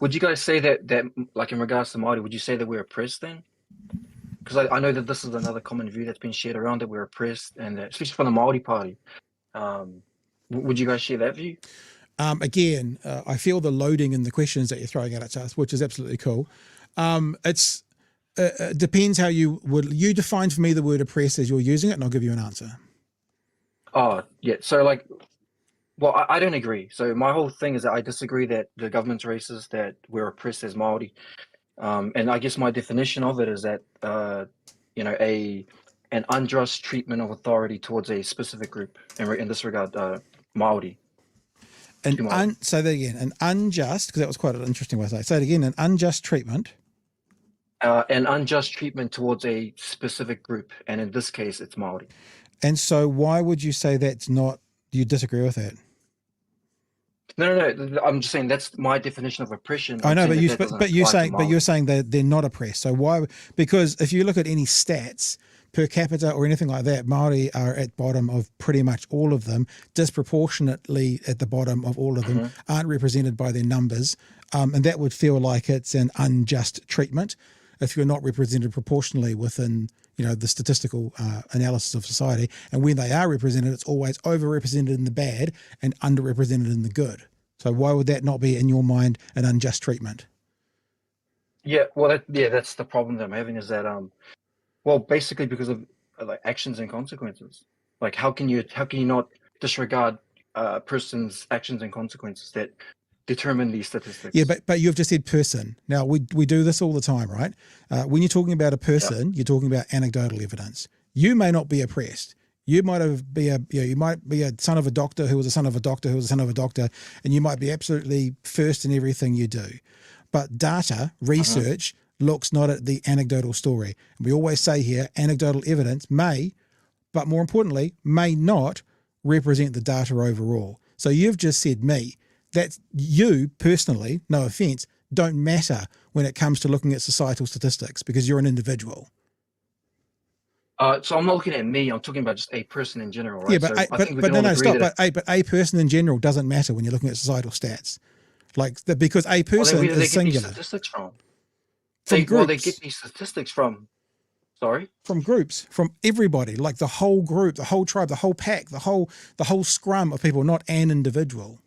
Would you guys say that like in regards to Māori, would you say that we're oppressed then? Because I know that this is another common view that's been shared around, that we're oppressed, and that, especially from the Māori Party. Would you guys share that view? Again, I feel the loading in the questions that you're throwing at us, which is absolutely cool. It depends how you define for me the word oppressed as you're using it, and I'll give you an answer. Oh, yeah. So, like, well, I don't agree. So my whole thing is that I disagree that the government's racist, that we're oppressed as Māori. And I guess my definition of it is that, an unjust treatment of authority towards a specific group, in this regard, Māori. Say that again, an unjust, because that was quite an interesting way to say it. Say it again, an unjust treatment. An unjust treatment towards a specific group, and in this case, it's Māori. And so why would you say that's not, do you disagree with that? No. I'm just saying that's my definition of oppression. I know, but you're saying that they're not oppressed. So why? Because if you look at any stats per capita or anything like that, Māori are at bottom of pretty much all of them, disproportionately at the bottom of all of them, aren't represented by their numbers, and that would feel like it's an unjust treatment if you're not represented proportionally within the statistical analysis of society. And when they are represented, it's always overrepresented in the bad and underrepresented in the good. So why would that not be, in your mind, an unjust treatment? Yeah, well, that's the problem that I'm having, is that basically because of like actions and consequences. Like, how can you not disregard a person's actions and consequences that determine these statistics? Yeah, but you've just said person. Now we do this all the time, right? When you're talking about a person, you're talking about anecdotal evidence. You may not be oppressed. You might be a son of a doctor who was a son of a doctor who was a son of a doctor, and you might be absolutely first in everything you do. But data, research, looks not at the anecdotal story. We always say here, anecdotal evidence may, but more importantly, may not represent the data overall. So you've just said me. That you personally, no offense, don't matter when it comes to looking at societal statistics because you're an individual. So I'm not looking at me. I'm talking about just a person in general, right? Yeah, but a person in general doesn't matter when you're looking at societal stats, because a person is singular. Get these statistics from? From groups. They get these statistics from. Sorry. From groups, from everybody, like the whole group, the whole tribe, the whole pack, the whole scrum of people, not an individual.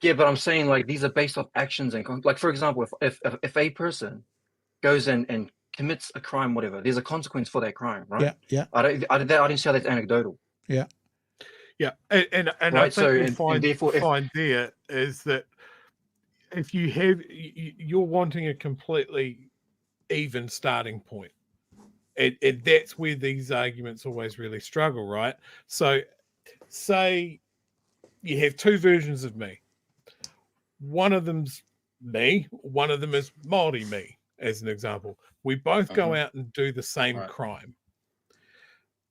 Yeah, but I'm saying, like, these are based off actions and like, for example, if a person goes and commits a crime, whatever, there's a consequence for that crime, right? Yeah. I didn't see how that's anecdotal. Yeah. And right, I think so find there is that if you're wanting a completely even starting point, and that's where these arguments always really struggle, right? So, say you have two versions of me. One of them's me, one of them is Māori me, as an example. We both go out and do the same crime.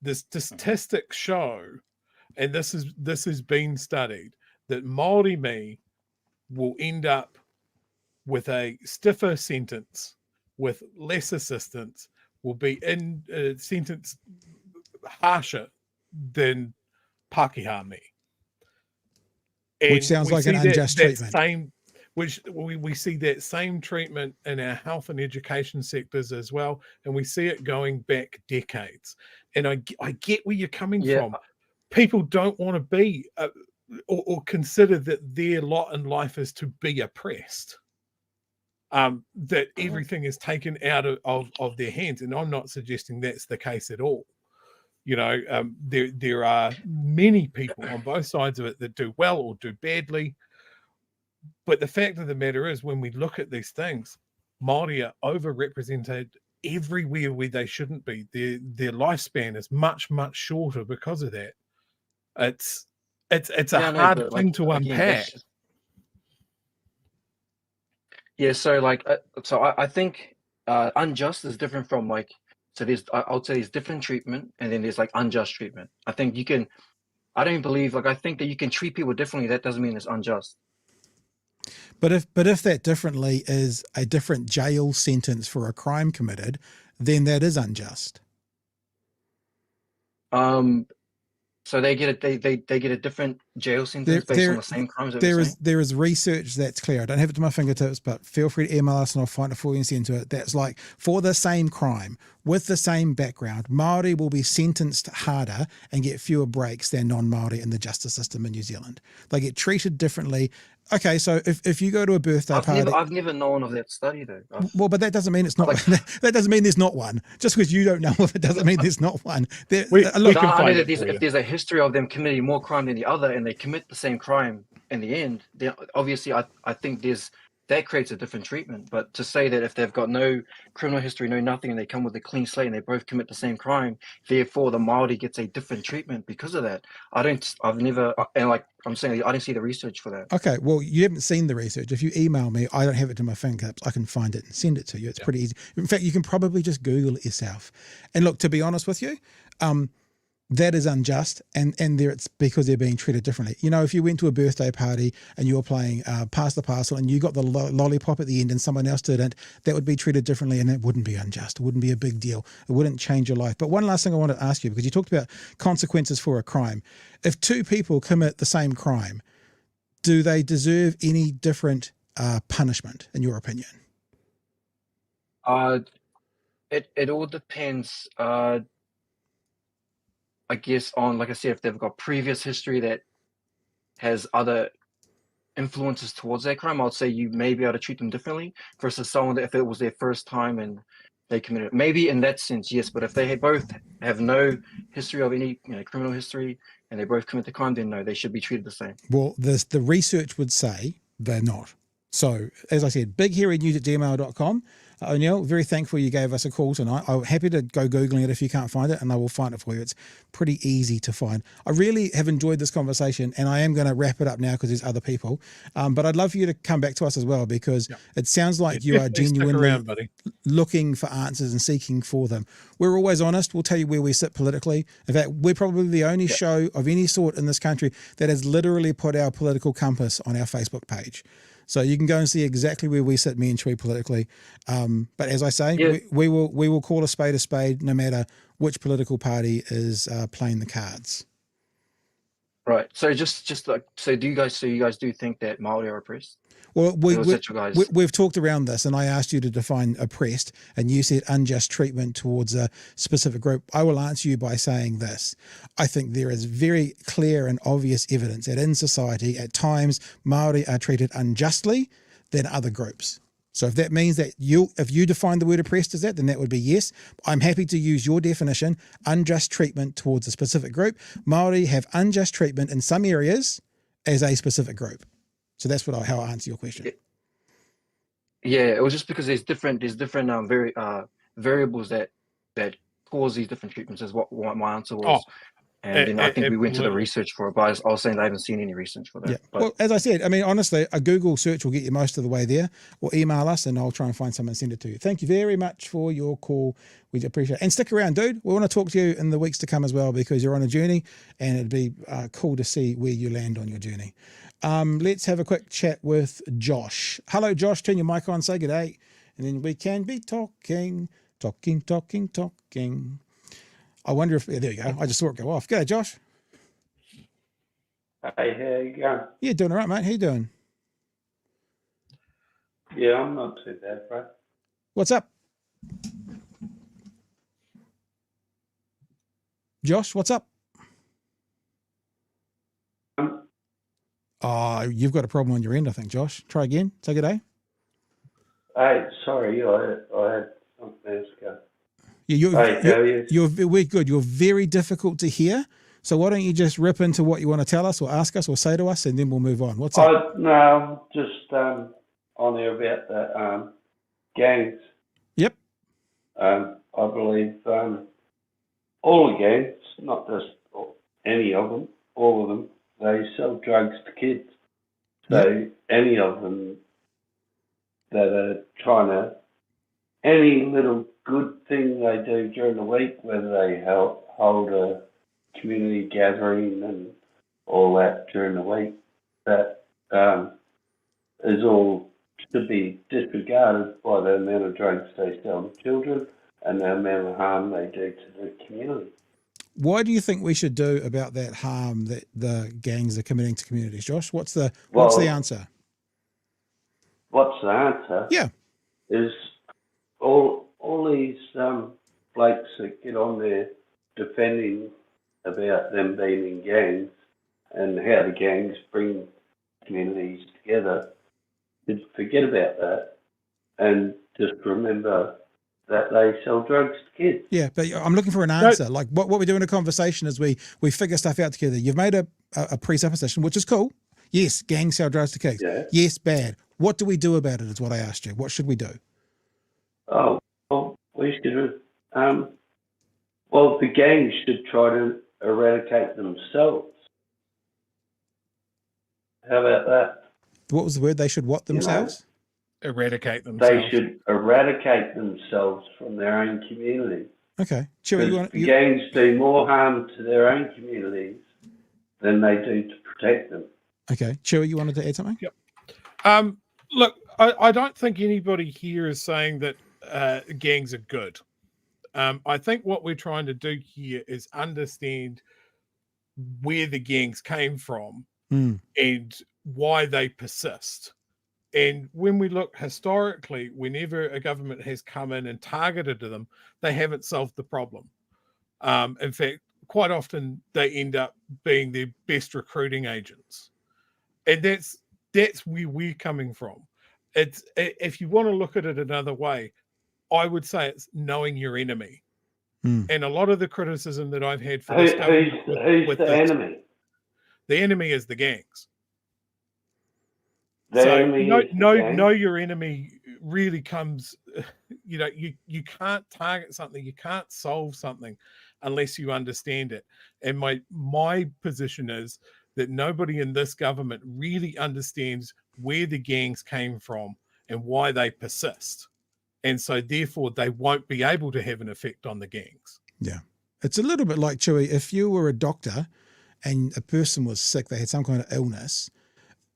The statistics show, and this has been studied, that Māori me will end up with a stiffer sentence, with less assistance, will be in sentence harsher than Pākehā me. Which sounds like an unjust treatment. We see that same treatment in our health and education sectors as well, and we see it going back decades. And I get where you're coming from. People don't want to be or consider that their lot in life is to be oppressed. that everything is taken out of their hands. And I'm not suggesting that's the case at all. You know, there are many people on both sides of it that do well or do badly. But the fact of the matter is, when we look at these things, Māori are overrepresented everywhere where they shouldn't be. Their lifespan is much, much shorter because of that. It's a hard thing to unpack. So like, I think unjust is different from like, so there's, I would say there's different treatment, and then there's like unjust treatment. I think you can, I don't believe, like, I think that you can treat people differently. That doesn't mean it's unjust. But if that differently is a different jail sentence for a crime committed, then that is unjust. So they get a different jail sentence based on the same crimes. There is research that's clear. I don't have it to my fingertips, but feel free to email us and I'll find it for you and send to it. That's like, for the same crime with the same background, Māori will be sentenced harder and get fewer breaks than non-Māori in the justice system in New Zealand. They get treated differently. Okay, so if you go to a birthday party, I've never known of that study though. Well, but that doesn't mean it's not. That doesn't mean there's not one. Just because you don't know of it doesn't mean there's not one. I know that if there's a history of them committing more crime than the other, and they commit the same crime in the end, then obviously I think that creates a different treatment. But to say that if they've got no criminal history, no nothing, and they come with a clean slate and they both commit the same crime, therefore the Māori gets a different treatment because of that. I've never, and like I'm saying, I didn't see the research for that. Okay, well, you haven't seen the research. If you email me, I don't have it to my fingertips. I can find it and send it to you. It's pretty easy. In fact, you can probably just Google it yourself. And look, to be honest with you, that is unjust, and it's because they're being treated differently. You know, if you went to a birthday party and you were playing Pass the Parcel and you got the lollipop at the end and someone else didn't, that would be treated differently, and it wouldn't be unjust. It wouldn't be a big deal. It wouldn't change your life. But one last thing I want to ask you, because you talked about consequences for a crime. If two people commit the same crime, do they deserve any different punishment, in your opinion? It all depends. I guess on, like I said, if they've got previous history that has other influences towards that crime, I'd say you may be able to treat them differently versus someone that if it was their first time and they committed it. Maybe in that sense, yes. But if they both have no history of any criminal history and they both commit the crime, then no, they should be treated the same. Well, the research would say they're not. So, as I said, bighearynews@gmail.com. O'Neill, very thankful you gave us a call tonight. I'm happy to go Googling it if you can't find it, and I will find it for you. It's pretty easy to find. I really have enjoyed this conversation, and I am going to wrap it up now because there's other people. But I'd love for you to come back to us as well, because it sounds like you are genuinely looking for answers and seeking for them. We're always honest. We'll tell you where we sit politically. In fact, we're probably the only show of any sort in this country that has literally put our political compass on our Facebook page. So you can go and see exactly where we sit, me and Chui, politically. But as I say, we will call a spade no matter which political party is playing the cards. Right. So just like, so you guys do think that Māori are oppressed? Well, we've talked around this, and I asked you to define oppressed, and you said unjust treatment towards a specific group. I will answer you by saying this. I think there is very clear and obvious evidence that in society, at times, Māori are treated unjustly than other groups. So if that means that if you define the word oppressed as that, then that would be yes. I'm happy to use your definition, unjust treatment towards a specific group. Māori have unjust treatment in some areas as a specific group. So that's how I answer your question. Yeah, it was just because there's different variables that cause these different treatments, is what my answer was. And then I think we went to the research for it, but I was saying I haven't seen any research for that. Yeah. Well, as I said, I mean, honestly, a Google search will get you most of the way there, or email us and I'll try and find someone and send it to you. Thank you very much for your call. We appreciate it. And stick around, dude. We want to talk to you in the weeks to come as well, because you're on a journey, and it'd be cool to see where you land on your journey. Let's have a quick chat with Josh. Hello, Josh. Turn your mic on, say good day, and then we can be talking. I wonder if, there you go. I just saw it go off. G'day, Josh. Hey, how you going? Yeah, doing all right, mate. How you doing? Yeah, I'm not too bad, bro. What's up? Josh, what's up? Oh, you've got a problem on your end, I think, Josh. Try again. Say good day. Hey, sorry, I had something else go. We're good. You're very difficult to hear. So why don't you just rip into what you want to tell us or ask us or say to us, and then we'll move on. What's up? No, just on there about the gangs. Yep. I believe all the gangs, not just any of them, all of them, they sell drugs to kids. So any of them that are trying to, any little good thing they do during the week, whether they hold a community gathering and all that during the week, that is all to be disregarded by the amount of drugs they sell to children and the amount of harm they do to the community. What do you think we should do about that harm that the gangs are committing to communities, Josh? What's the answer? What's the answer? Yeah. Is all these blokes that get on there defending about them being in gangs and how the gangs bring communities together, forget about that and just remember that they sell drugs to kids. Yeah, but I'm looking for an answer. Like what we do in a conversation is we figure stuff out together. You've made a presupposition, which is cool. Yes, gangs sell drugs to kids. Yeah. Yes, bad. What do we do about it is what I asked you. What should we do? Oh, well, we should, the gangs should try to eradicate themselves. How about that? What was the word? They should what themselves? Eradicate themselves. They should eradicate themselves from their own community. Okay. Chewy, the gangs do more harm to their own communities than they do to protect them. Okay. Chewy, you wanted to add something? Yep. Look, I don't think anybody here is saying that gangs are good. I think what we're trying to do here is understand where the gangs came from and why they persist. And when we look historically, whenever a government has come in and targeted them, they haven't solved the problem. In fact, quite often they end up being their best recruiting agents. And that's where we're coming from. It's, if you want to look at it another way, I would say it's knowing your enemy. And a lot of the criticism that I've had for this government who's the enemy? The enemy is the gangs. Know your enemy really comes, you can't target something, you can't solve something unless you understand it. And my position is that nobody in this government really understands where the gangs came from and why they persist. And so therefore they won't be able to have an effect on the gangs. Yeah. It's a little bit like, Chewy, if you were a doctor and a person was sick, they had some kind of illness,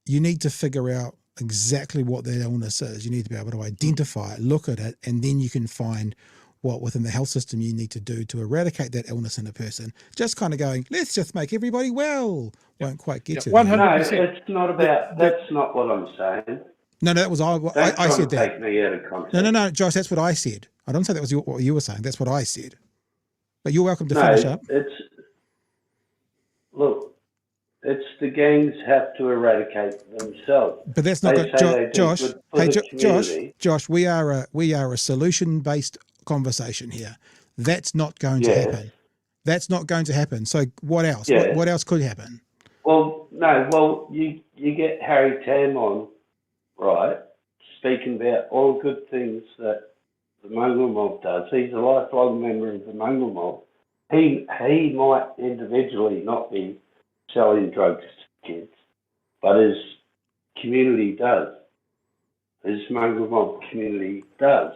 you need to figure out exactly what that illness is. You need to be able to identify it, look at it, and then you can find what within the health system you need to do to eradicate that illness in a person. Just kind of going, let's just make everybody well, won't quite get to 100%. No, it's not about, that's not what I'm saying. No, that was I said that. Take me out of context. No, Josh, that's what I said. I don't say that was what you were saying. That's what I said. But you're welcome to finish up. It's the gangs have to eradicate themselves. But that's not good, Josh. Hey, Josh, we are a solution-based conversation here. That's not going to happen. That's not going to happen. So what else? Yeah. What else could happen? Well, no. Well, you get Harry Tam on, right, speaking about all good things that the Mongrel Mob does. He's a lifelong member of the Mongrel Mob. He might individually not be selling drugs to kids, but his community does. His Mongrel Mob community does,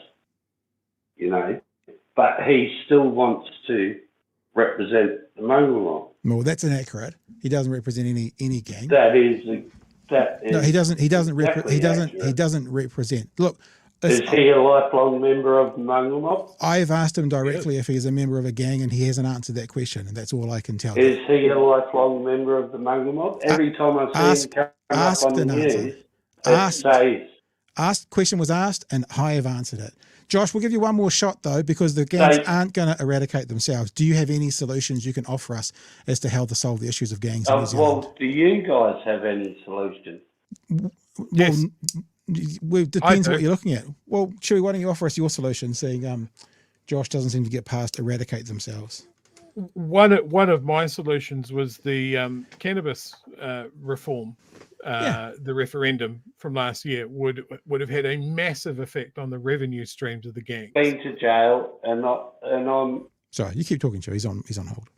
but he still wants to represent the Mongrel Mob. Well, that's inaccurate. He doesn't represent any gang. No, he doesn't represent. Look, is he a lifelong member of the Mongrel Mob? I've asked him directly if he's a member of a gang, and he hasn't answered that question, and that's all I can tell you. Is he a lifelong member of the Mongrel Mob? Every time I see him come up on the news, it says... Question was asked, and I have answered it. Josh, we'll give you one more shot, though, because the gangs aren't going to eradicate themselves. Do you have any solutions you can offer us as to how to solve the issues of gangs in New Zealand? Well, do you guys have any solutions? Well, It depends what you're looking at. Well, Chewy, why don't you offer us your solution, seeing Josh doesn't seem to get past eradicate themselves? One of my solutions was the cannabis reform. The referendum from last year would have had a massive effect on the revenue streams of the gangs. Been to jail and I'm. Sorry, you keep talking, Chewy. He's on hold.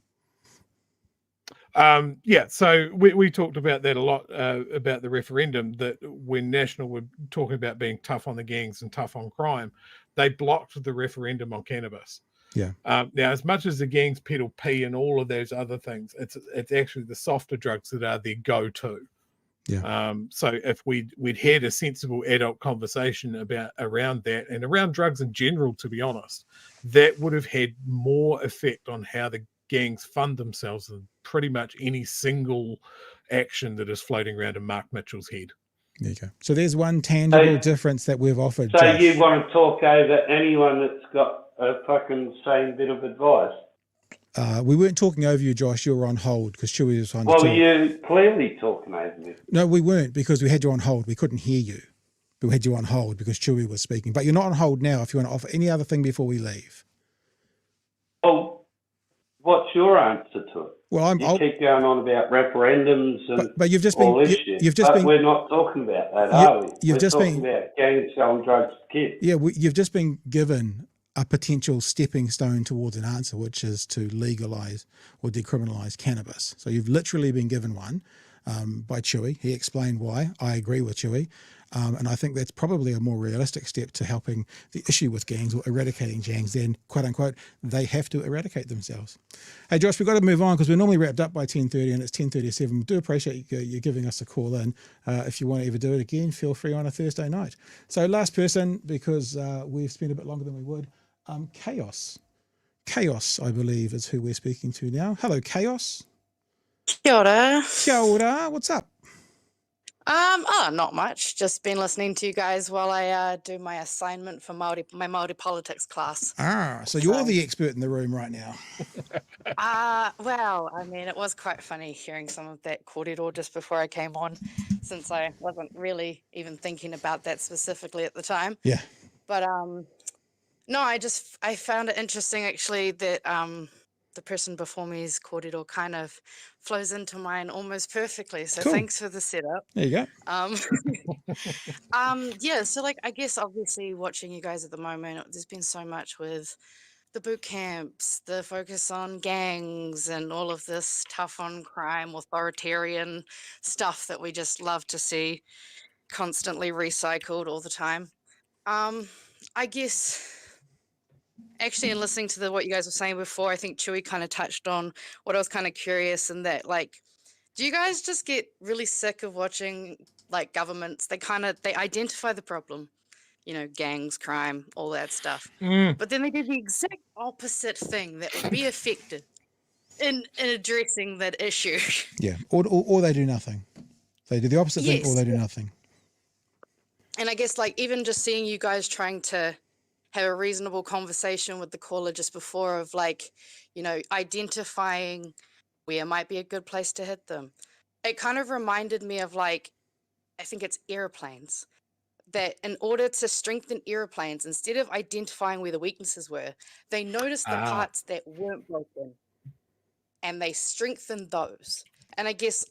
So we talked about that a lot, about the referendum, that when National were talking about being tough on the gangs and tough on crime, they blocked the referendum on cannabis. Yeah. Now, as much as the gangs peddle P and all of those other things, it's actually the softer drugs that are their go-to. Yeah. So if we'd had a sensible adult conversation around that and around drugs in general, to be honest, that would have had more effect on how the gangs fund themselves than pretty much any single action that is floating around in Mark Mitchell's head. There you go. So there's one tangible difference that we've offered. So Josh. you want to talk over anyone that's got a fucking same bit of advice? We weren't talking over you, Josh. You were on hold because Chewy was on. Well, you're clearly talking over me. No, we weren't, because we had you on hold. We couldn't hear you. We had you on hold because Chewy was speaking. But you're not on hold now. If you want to offer any other thing before we leave. Well, what's your answer to it? Well, you keep going on about referendums and but you've just all been, this shit. But we're not talking about that, are we? You've we're just talking been about gangs selling drugs to kids. Yeah, you've just been given a potential stepping stone towards an answer, which is to legalise or decriminalise cannabis. So you've literally been given one by Chewy. He explained why. I agree with Chewy. And I think that's probably a more realistic step to helping the issue with gangs or eradicating gangs. Then, quote unquote, they have to eradicate themselves. Hey, Josh, we've got to move on because we're normally wrapped up by 10:30 and it's 10:37. We do appreciate you giving us a call in. If you want to ever do it again, feel free on a Thursday night. So last person, because we've spent a bit longer than we would, Chaos. Chaos, I believe, is who we're speaking to now. Hello, Chaos. Kia ora. Kia ora. What's up? Not much. Just been listening to you guys while I do my assignment for my Māori politics class. So you're the expert in the room right now. Well, I mean, it was quite funny hearing some of that kōrero just before I came on, since I wasn't really even thinking about that specifically at the time. Yeah. But no, I found it interesting actually that the person before me's kōrero kind of flows into mine almost perfectly. So Cool. Thanks for the setup. There you go. Yeah, so like I guess obviously watching you guys at the moment, there's been so much with the boot camps, the focus on gangs and all of this tough on crime, authoritarian stuff that we just love to see constantly recycled all the time. I guess actually in listening to what you guys were saying before, I think Chewy kind of touched on what I was kind of curious in that, like, do you guys just get really sick of watching like governments, they identify the problem, gangs, crime, all that stuff. But then they do the exact opposite thing that would be effective in addressing that issue. Yeah, or they do nothing. They do the opposite thing, or they do nothing. And I guess like even just seeing you guys trying to have a reasonable conversation with the caller just before of like, identifying where might be a good place to hit them. It kind of reminded me of like, I think it's airplanes, that in order to strengthen airplanes, instead of identifying where the weaknesses were, they noticed the parts that weren't broken and they strengthened those. And I guess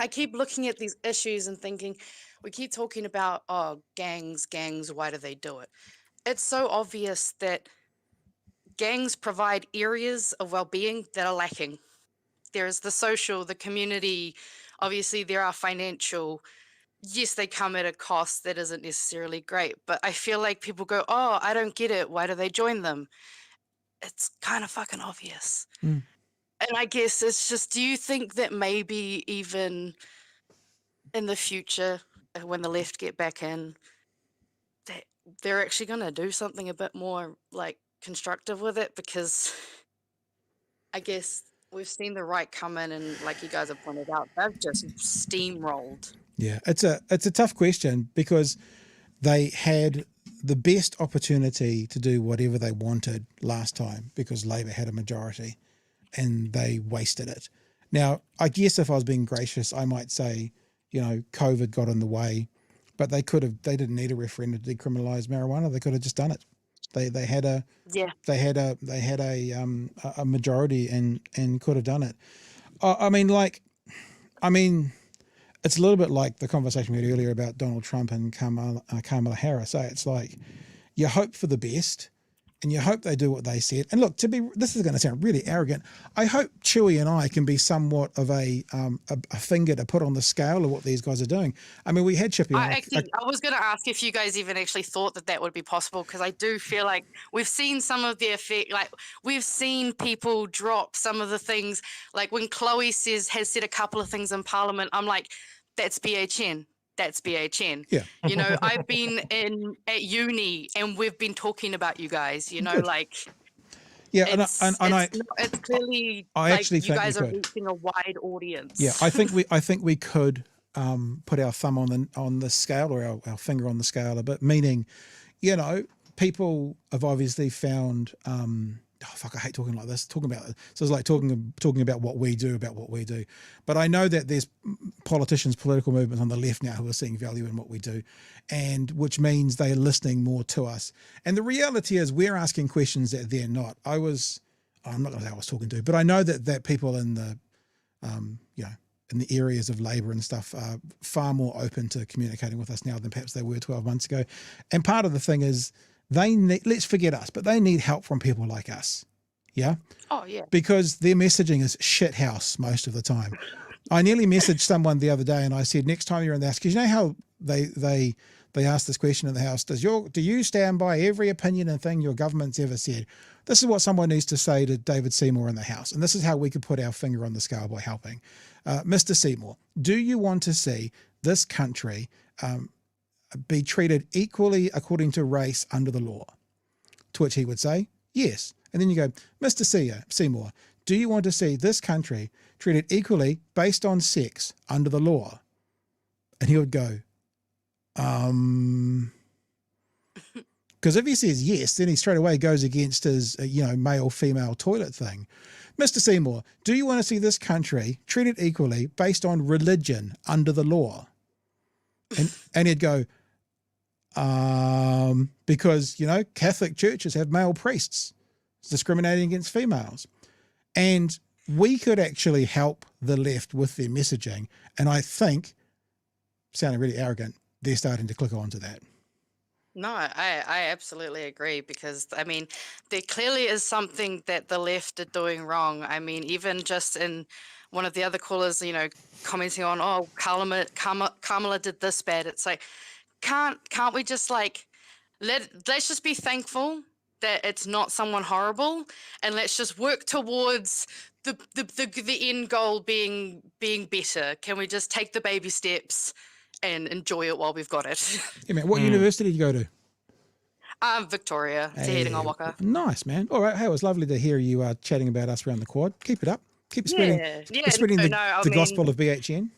I keep looking at these issues and thinking, we keep talking about, gangs, why do they do it? It's so obvious that gangs provide areas of well-being that are lacking. There's the social, the community, obviously there are financial. Yes, they come at a cost that isn't necessarily great, but I feel like people go, I don't get it. Why do they join them? It's kind of fucking obvious. And I guess it's just, do you think that maybe even in the future, when the left get back in, that they're actually going to do something a bit more like constructive with it? Because I guess we've seen the right come in and like you guys have pointed out, they've just steamrolled. Yeah, it's a tough question because they had the best opportunity to do whatever they wanted last time because Labor had a majority and they wasted it. Now, I guess if I was being gracious, I might say, COVID got in the way But they didn't need a referendum to decriminalise marijuana. They could have just done it. They had a majority and could have done it. I mean, it's a little bit like the conversation we had earlier about Donald Trump and Kamala Harris. It's like you hope for the best and you hope they do what they said. And look, this is going to sound really arrogant. I hope Chewy and I can be somewhat of a finger to put on the scale of what these guys are doing. I mean, we had Chippy. I was going to ask if you guys even actually thought that would be possible, because I do feel like we've seen some of the effect. Like, we've seen people drop some of the things. Like when Chloe has said a couple of things in Parliament, I'm like, that's BHN. That's BHN. Yeah. You know, I've been at uni and we've been talking about you guys, you know, Good. like. Yeah, it's clearly I like actually you think guys we are could. reaching a wide audience. Yeah, I think we could put our thumb on the scale, or our finger on the scale a bit, meaning, you know, people have obviously found I hate talking like this, so it's like talking about what we do, but I know that there's politicians, political movements on the left now who are seeing value in what we do, and which means they're listening more to us. And the reality is we're asking questions that they're not. I'm not going to say I was talking to, but I know that people in the in the areas of labour and stuff are far more open to communicating with us now than perhaps they were 12 months ago. And part of the thing is let's forget us, but they need help from people like us. Yeah. Oh yeah. Because their messaging is shit house most of the time. I nearly messaged someone the other day and I said, next time you're in the house, because you know how they asked this question in the house, do you stand by every opinion and thing your government's ever said? This is what someone needs to say to David Seymour in the house. And this is how we could put our finger on the scale by helping. Mr. Seymour, do you want to see this country be treated equally according to race under the law? To which he would say, yes. And then you go, Mr. Seymour, do you want to see this country treated equally based on sex under the law? And he would go, because if he says yes, then he straight away goes against his, male-female toilet thing. Mr. Seymour, do you want to see this country treated equally based on religion under the law? And he'd go, because, Catholic churches have male priests discriminating against females. And we could actually help the left with their messaging. And I think, sounding really arrogant, they're starting to click on to that. No, I absolutely agree, because I mean, there clearly is something that the left are doing wrong. I mean, even just in one of the other callers, commenting on, oh, Kamala did this bad. It's like, can't we just let's just be thankful that it's not someone horrible, and let's just work towards the end goal being better. Can we just take the baby steps and enjoy it while we've got it? Yeah, man. What university did you go to? Victoria, Te Herenga Waka. Nice, man. All right. Hey, it was lovely to hear you chatting about us around the quad. Keep it up. Keep spreading, the gospel of BHN.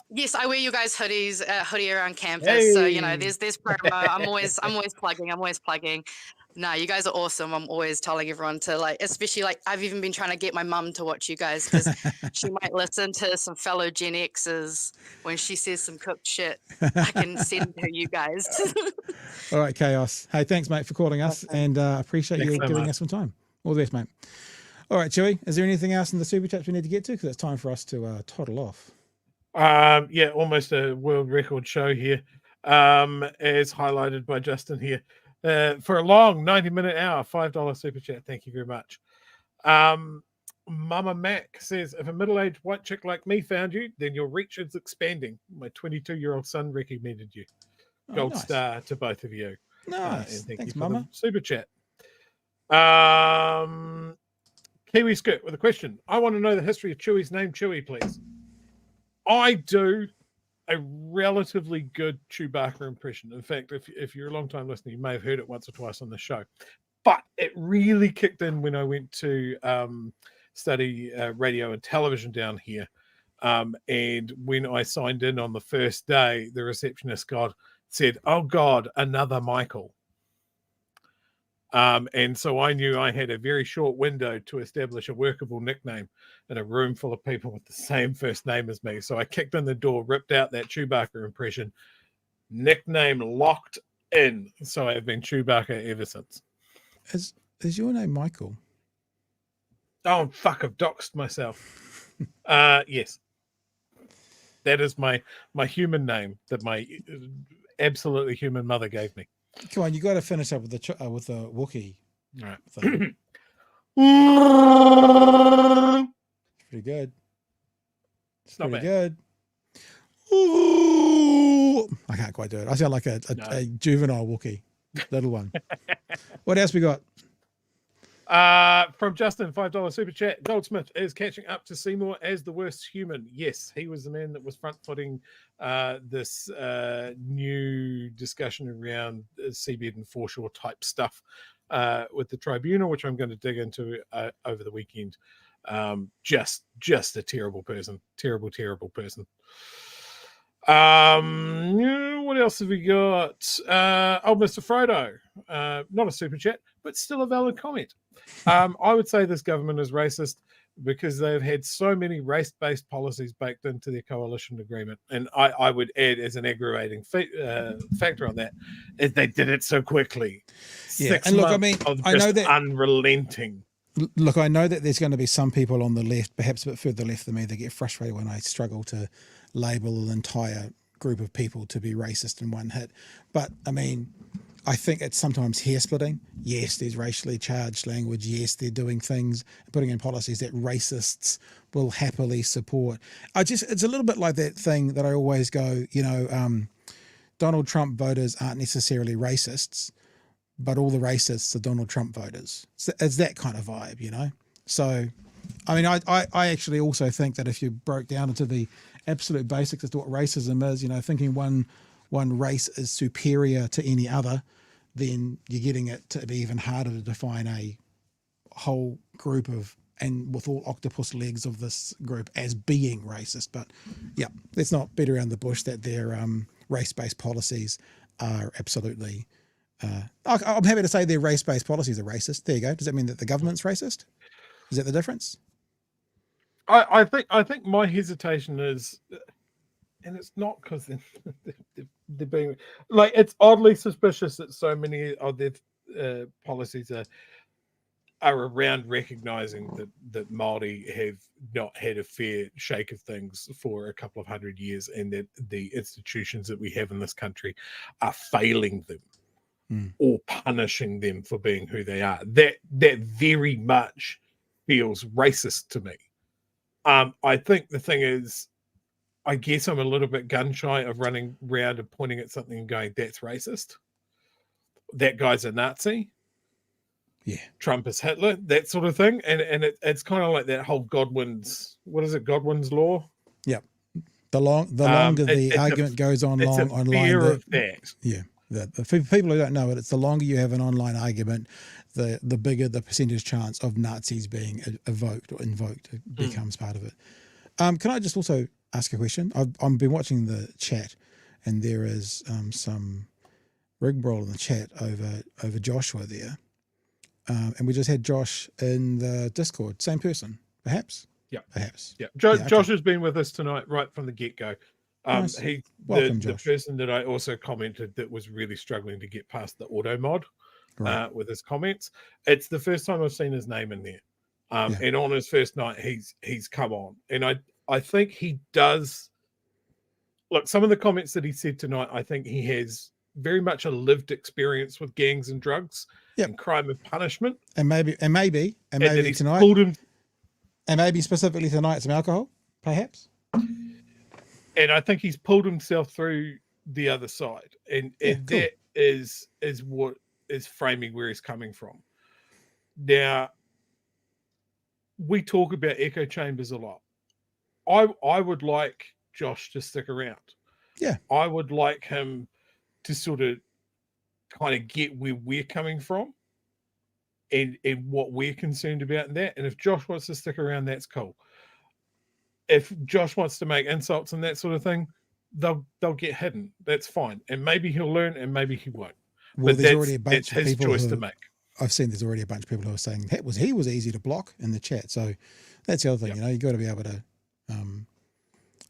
Yes, I wear you guys hoodie around campus. So there's promo. I'm always plugging. No, you guys are awesome. I'm always telling everyone to especially I've even been trying to get my mum to watch you guys, because she might listen to some fellow Gen Xers when she says some cooked shit. I can send her you guys. All right, Chaos. Hey, thanks, mate, for calling us, and appreciate you giving us some time. All the best, mate. All right, Chewy, is there anything else in the super chats we need to get to? Because it's time for us to toddle off. Yeah, almost a world record show here, as highlighted by Justin here. For a long 90-minute hour, $5 super chat. Thank you very much. Mama Mac says, if a middle-aged white chick like me found you, then your reach is expanding. My 22-year-old son recommended you. Gold star to both of you. Nice. And thanks, you for Mama. the Super chat. Kiwi Skirt with a question. I want to know the history of Chewy's name, Chewy, please. I do a relatively good Chewbacca impression. In fact, if you're a long-time listener, you may have heard it once or twice on the show. But it really kicked in when I went to study radio and television down here. And when I signed in on the first day, the receptionist said, oh, God, another Michael. And so I knew I had a very short window to establish a workable nickname in a room full of people with the same first name as me. So I kicked in the door, ripped out that Chewbacca impression, Nickname locked in. So I've been Chewbacca ever since. Is your name Michael? Oh, fuck, I've doxed myself. Yes. That is my human name that my absolutely human mother gave me. Come on, you got to finish up with the Wookiee. All right. Thing. It's pretty good. It's not pretty bad. good. Ooh. I can't quite do it. I sound like a juvenile Wookiee, little one. What else we got? From Justin, $5 super chat. Goldsmith is catching up to Seymour as the worst human. Yes, he was the man that was front-footing this new discussion around seabed and foreshore type stuff with the tribunal, which I'm going to dig into over the weekend. Just a terrible person. Terrible person. What else have we got? Mr. Frodo. Not a super chat, but still a valid comment. I would say this government is racist because they've had so many race-based policies baked into their coalition agreement. And I would add as an aggravating factor on that is they did it so quickly. Yeah, 6 and look, I months mean, of I know just that unrelenting. Look, I know that there's going to be some people on the left, perhaps a bit further left than me, that get frustrated when I struggle to label an entire group of people to be racist in one hit. But I mean, I think it's sometimes hair splitting. Yes, there's racially charged language. Yes, they're doing things, putting in policies that racists will happily support. It's a little bit like that thing that I always go, Donald Trump voters aren't necessarily racists, but all the racists are Donald Trump voters. It's that kind of vibe, So, I mean, I actually also think that if you broke down into the absolute basics as to what racism is, thinking one race is superior to any other, then you're getting it to be even harder to define a whole group and with all octopus legs of this group as being racist. But yeah, let's not beat around the bush that their race-based policies are absolutely... I'm happy to say their race-based policies are racist. There you go. Does that mean that the government's racist? Is that the difference? I think my hesitation is, and it's not because they're being like, it's oddly suspicious that so many of their policies are around recognizing that Māori have not had a fair shake of things for a couple of 100 years, and that the institutions that we have in this country are failing them. Or punishing them for being who they are. That very much feels racist to me. I think the thing is, I guess I'm a little bit gun shy of running around and pointing at something and going, that's racist. That guy's a Nazi. Yeah. Trump is Hitler, that sort of thing. And it's kind of like that whole Godwin's law? Yep. The longer the argument goes on online. Of that. Yeah. For people who don't know it, it's the longer you have an online argument, the bigger the percentage chance of Nazis being evoked or invoked becomes part of it. Can I just also ask a question? I've been watching the chat, and there is some rigmarole in the chat over Joshua there. And we just had Josh in the Discord. Same person, perhaps? Yeah. Perhaps. Yeah. Josh has been with us tonight right from the get-go. Nice. Welcome, the person that I also commented that was really struggling to get past the auto mod with his comments. It's the first time I've seen his name in there. And on his first night, he's come on. And I think he does. Look, some of the comments that he said tonight, I think he has very much a lived experience with gangs and drugs and crime and punishment. And maybe tonight. And maybe specifically tonight, some alcohol, perhaps. And I think he's pulled himself through the other side. And cool. That is what is framing where he's coming from. Now, we talk about echo chambers a lot. I would like Josh to stick around. Yeah. I would like him to sort of kind of get where we're coming from and what we're concerned about in that. And if Josh wants to stick around, that's cool. If Josh wants to make insults and that sort of thing, they'll get hidden. That's fine. And maybe he'll learn and maybe he won't. Well, but there's already a bunch of his people choice to make. I've seen there's already a bunch of people who are saying he was easy to block in the chat. So that's the other thing, you got to be able to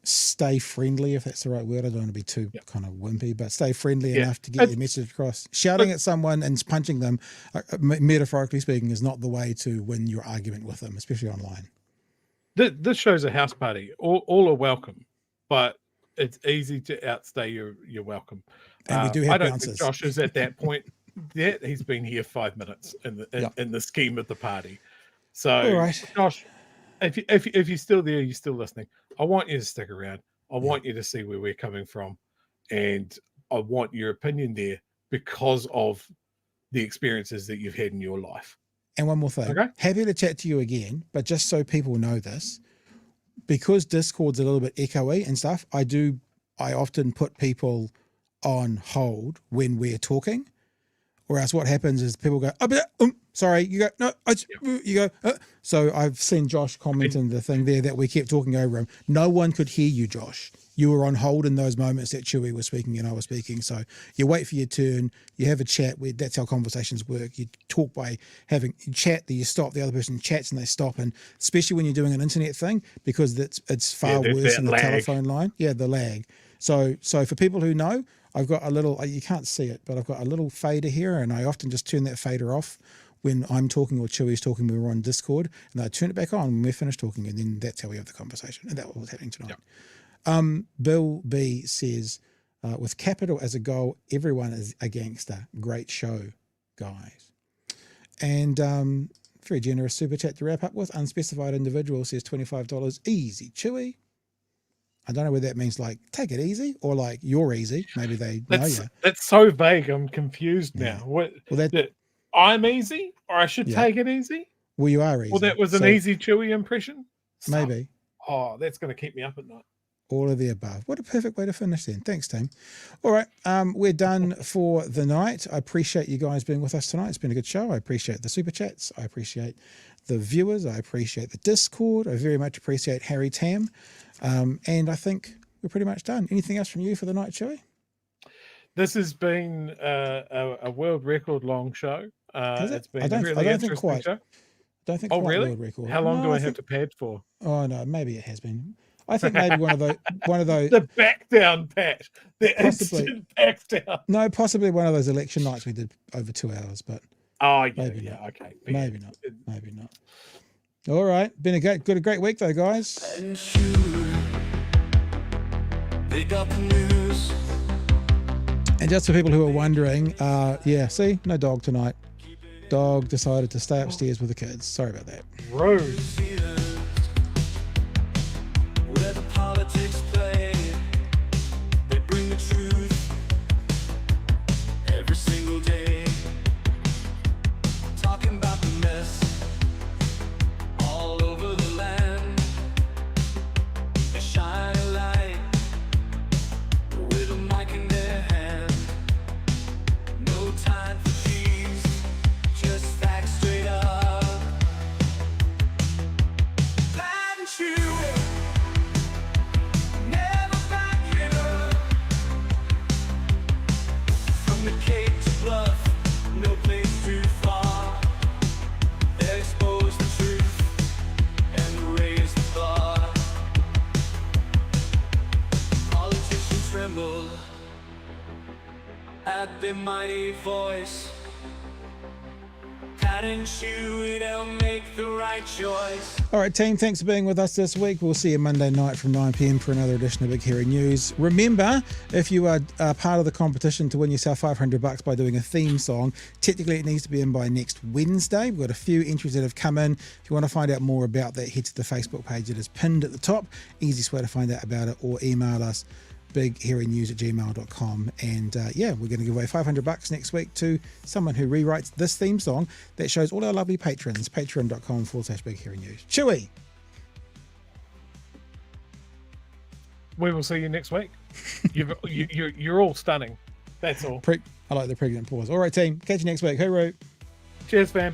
stay friendly, if that's the right word. I don't want to be too kind of wimpy, but stay friendly Yeah. enough to get your message across. Shouting at someone and punching them, metaphorically speaking, is not the way to win your argument with them, especially online. This show's a house party. All are welcome, but it's easy to outstay your welcome. And we do have I don't bouncers. think Josh is at that point yet. He's been here 5 minutes in the scheme of the party. So, All right. Josh, if you're still there, you're still listening, I want you to stick around. I want you to see where we're coming from, and I want your opinion there because of the experiences that you've had in your life. And one more thing. Okay. Happy to chat to you again, but just so people know this, because Discord's a little bit echoey and stuff, I often put people on hold when we're talking, or else what happens is people go, sorry, you go, no, you go. So I've seen Josh comment in the thing there that we kept talking over him. No one could hear you, Josh. You were on hold in those moments that Chewy was speaking and I was speaking. So you wait for your turn, you have a chat. That's how conversations work. You talk by having chat, that you stop, the other person chats and they stop. And especially when you're doing an internet thing, because it's far worse than the telephone line. Yeah, the lag. So for people who know, I've got a little, you can't see it, but I've got a little fader here, and I often just turn that fader off when I'm talking or Chewy's talking when we're on Discord, and I turn it back on when we're finished talking, and then that's how we have the conversation. And that's what was happening tonight. Yep. Bill B says, with capital as a goal, everyone is a gangster. Great show, guys. And very generous super chat to wrap up with. Unspecified individual says $25. Easy, Chewy. I don't know whether that means like take it easy or like you're easy. Maybe they know you. It's so vague. I'm confused now. What? Well, that I'm easy, or I should take it easy. Well, you are easy. Well, that was an easy Chewy impression. Maybe. Oh, that's going to keep me up at night. All of the above. What a perfect way to finish then. Thanks, team. All right, we're done for the night. I appreciate you guys being with us tonight. It's been a good show. I appreciate the super chats. I appreciate the viewers. I appreciate the Discord. I very much appreciate Harry Tam. And I think we're pretty much done. Anything else from you for the night, Chewy? This has been a world record long show. It's been a really interesting show. Don't think oh, quite really? world record. How long No, do I have to pad for? Oh no, maybe it has been. I think maybe one of those the back down pat. The possibly instant back down. No, possibly one of those election nights we did over 2 hours, but maybe not. Okay. Maybe not. Maybe not. All right. Been a great week though, guys. Pick up the news. And just for people who are wondering, see, no dog tonight. Dog decided to stay upstairs with the kids. Sorry about that. Rude. Where the politics play, they bring the truth every single day. Talking about the mess all over the land. They shine a light with a mic in their hand. No time for cheese, just facts straight up. Bad and true. At their mighty voice, Pat and Chewy, they'll make the right choice. All right, team, thanks for being with us this week. We'll see you Monday night from 9 p.m. for another edition of Big Hairy News. Remember, if you are part of the competition to win yourself $500 by doing a theme song, technically it needs to be in by next Wednesday. We've got a few entries that have come in. If you want to find out more about that, head to the Facebook page that is pinned at the top. Easiest way to find out about it, or email us bighairynews@gmail.com. And we're going to give away $500 next week to someone who rewrites this theme song that shows all our lovely patrons. Patreon.com/bighairynews. Chewy. We will see you next week. You're all stunning. That's all. I like the pregnant pause. All right, team. Catch you next week. Hooroo. Cheers, fam.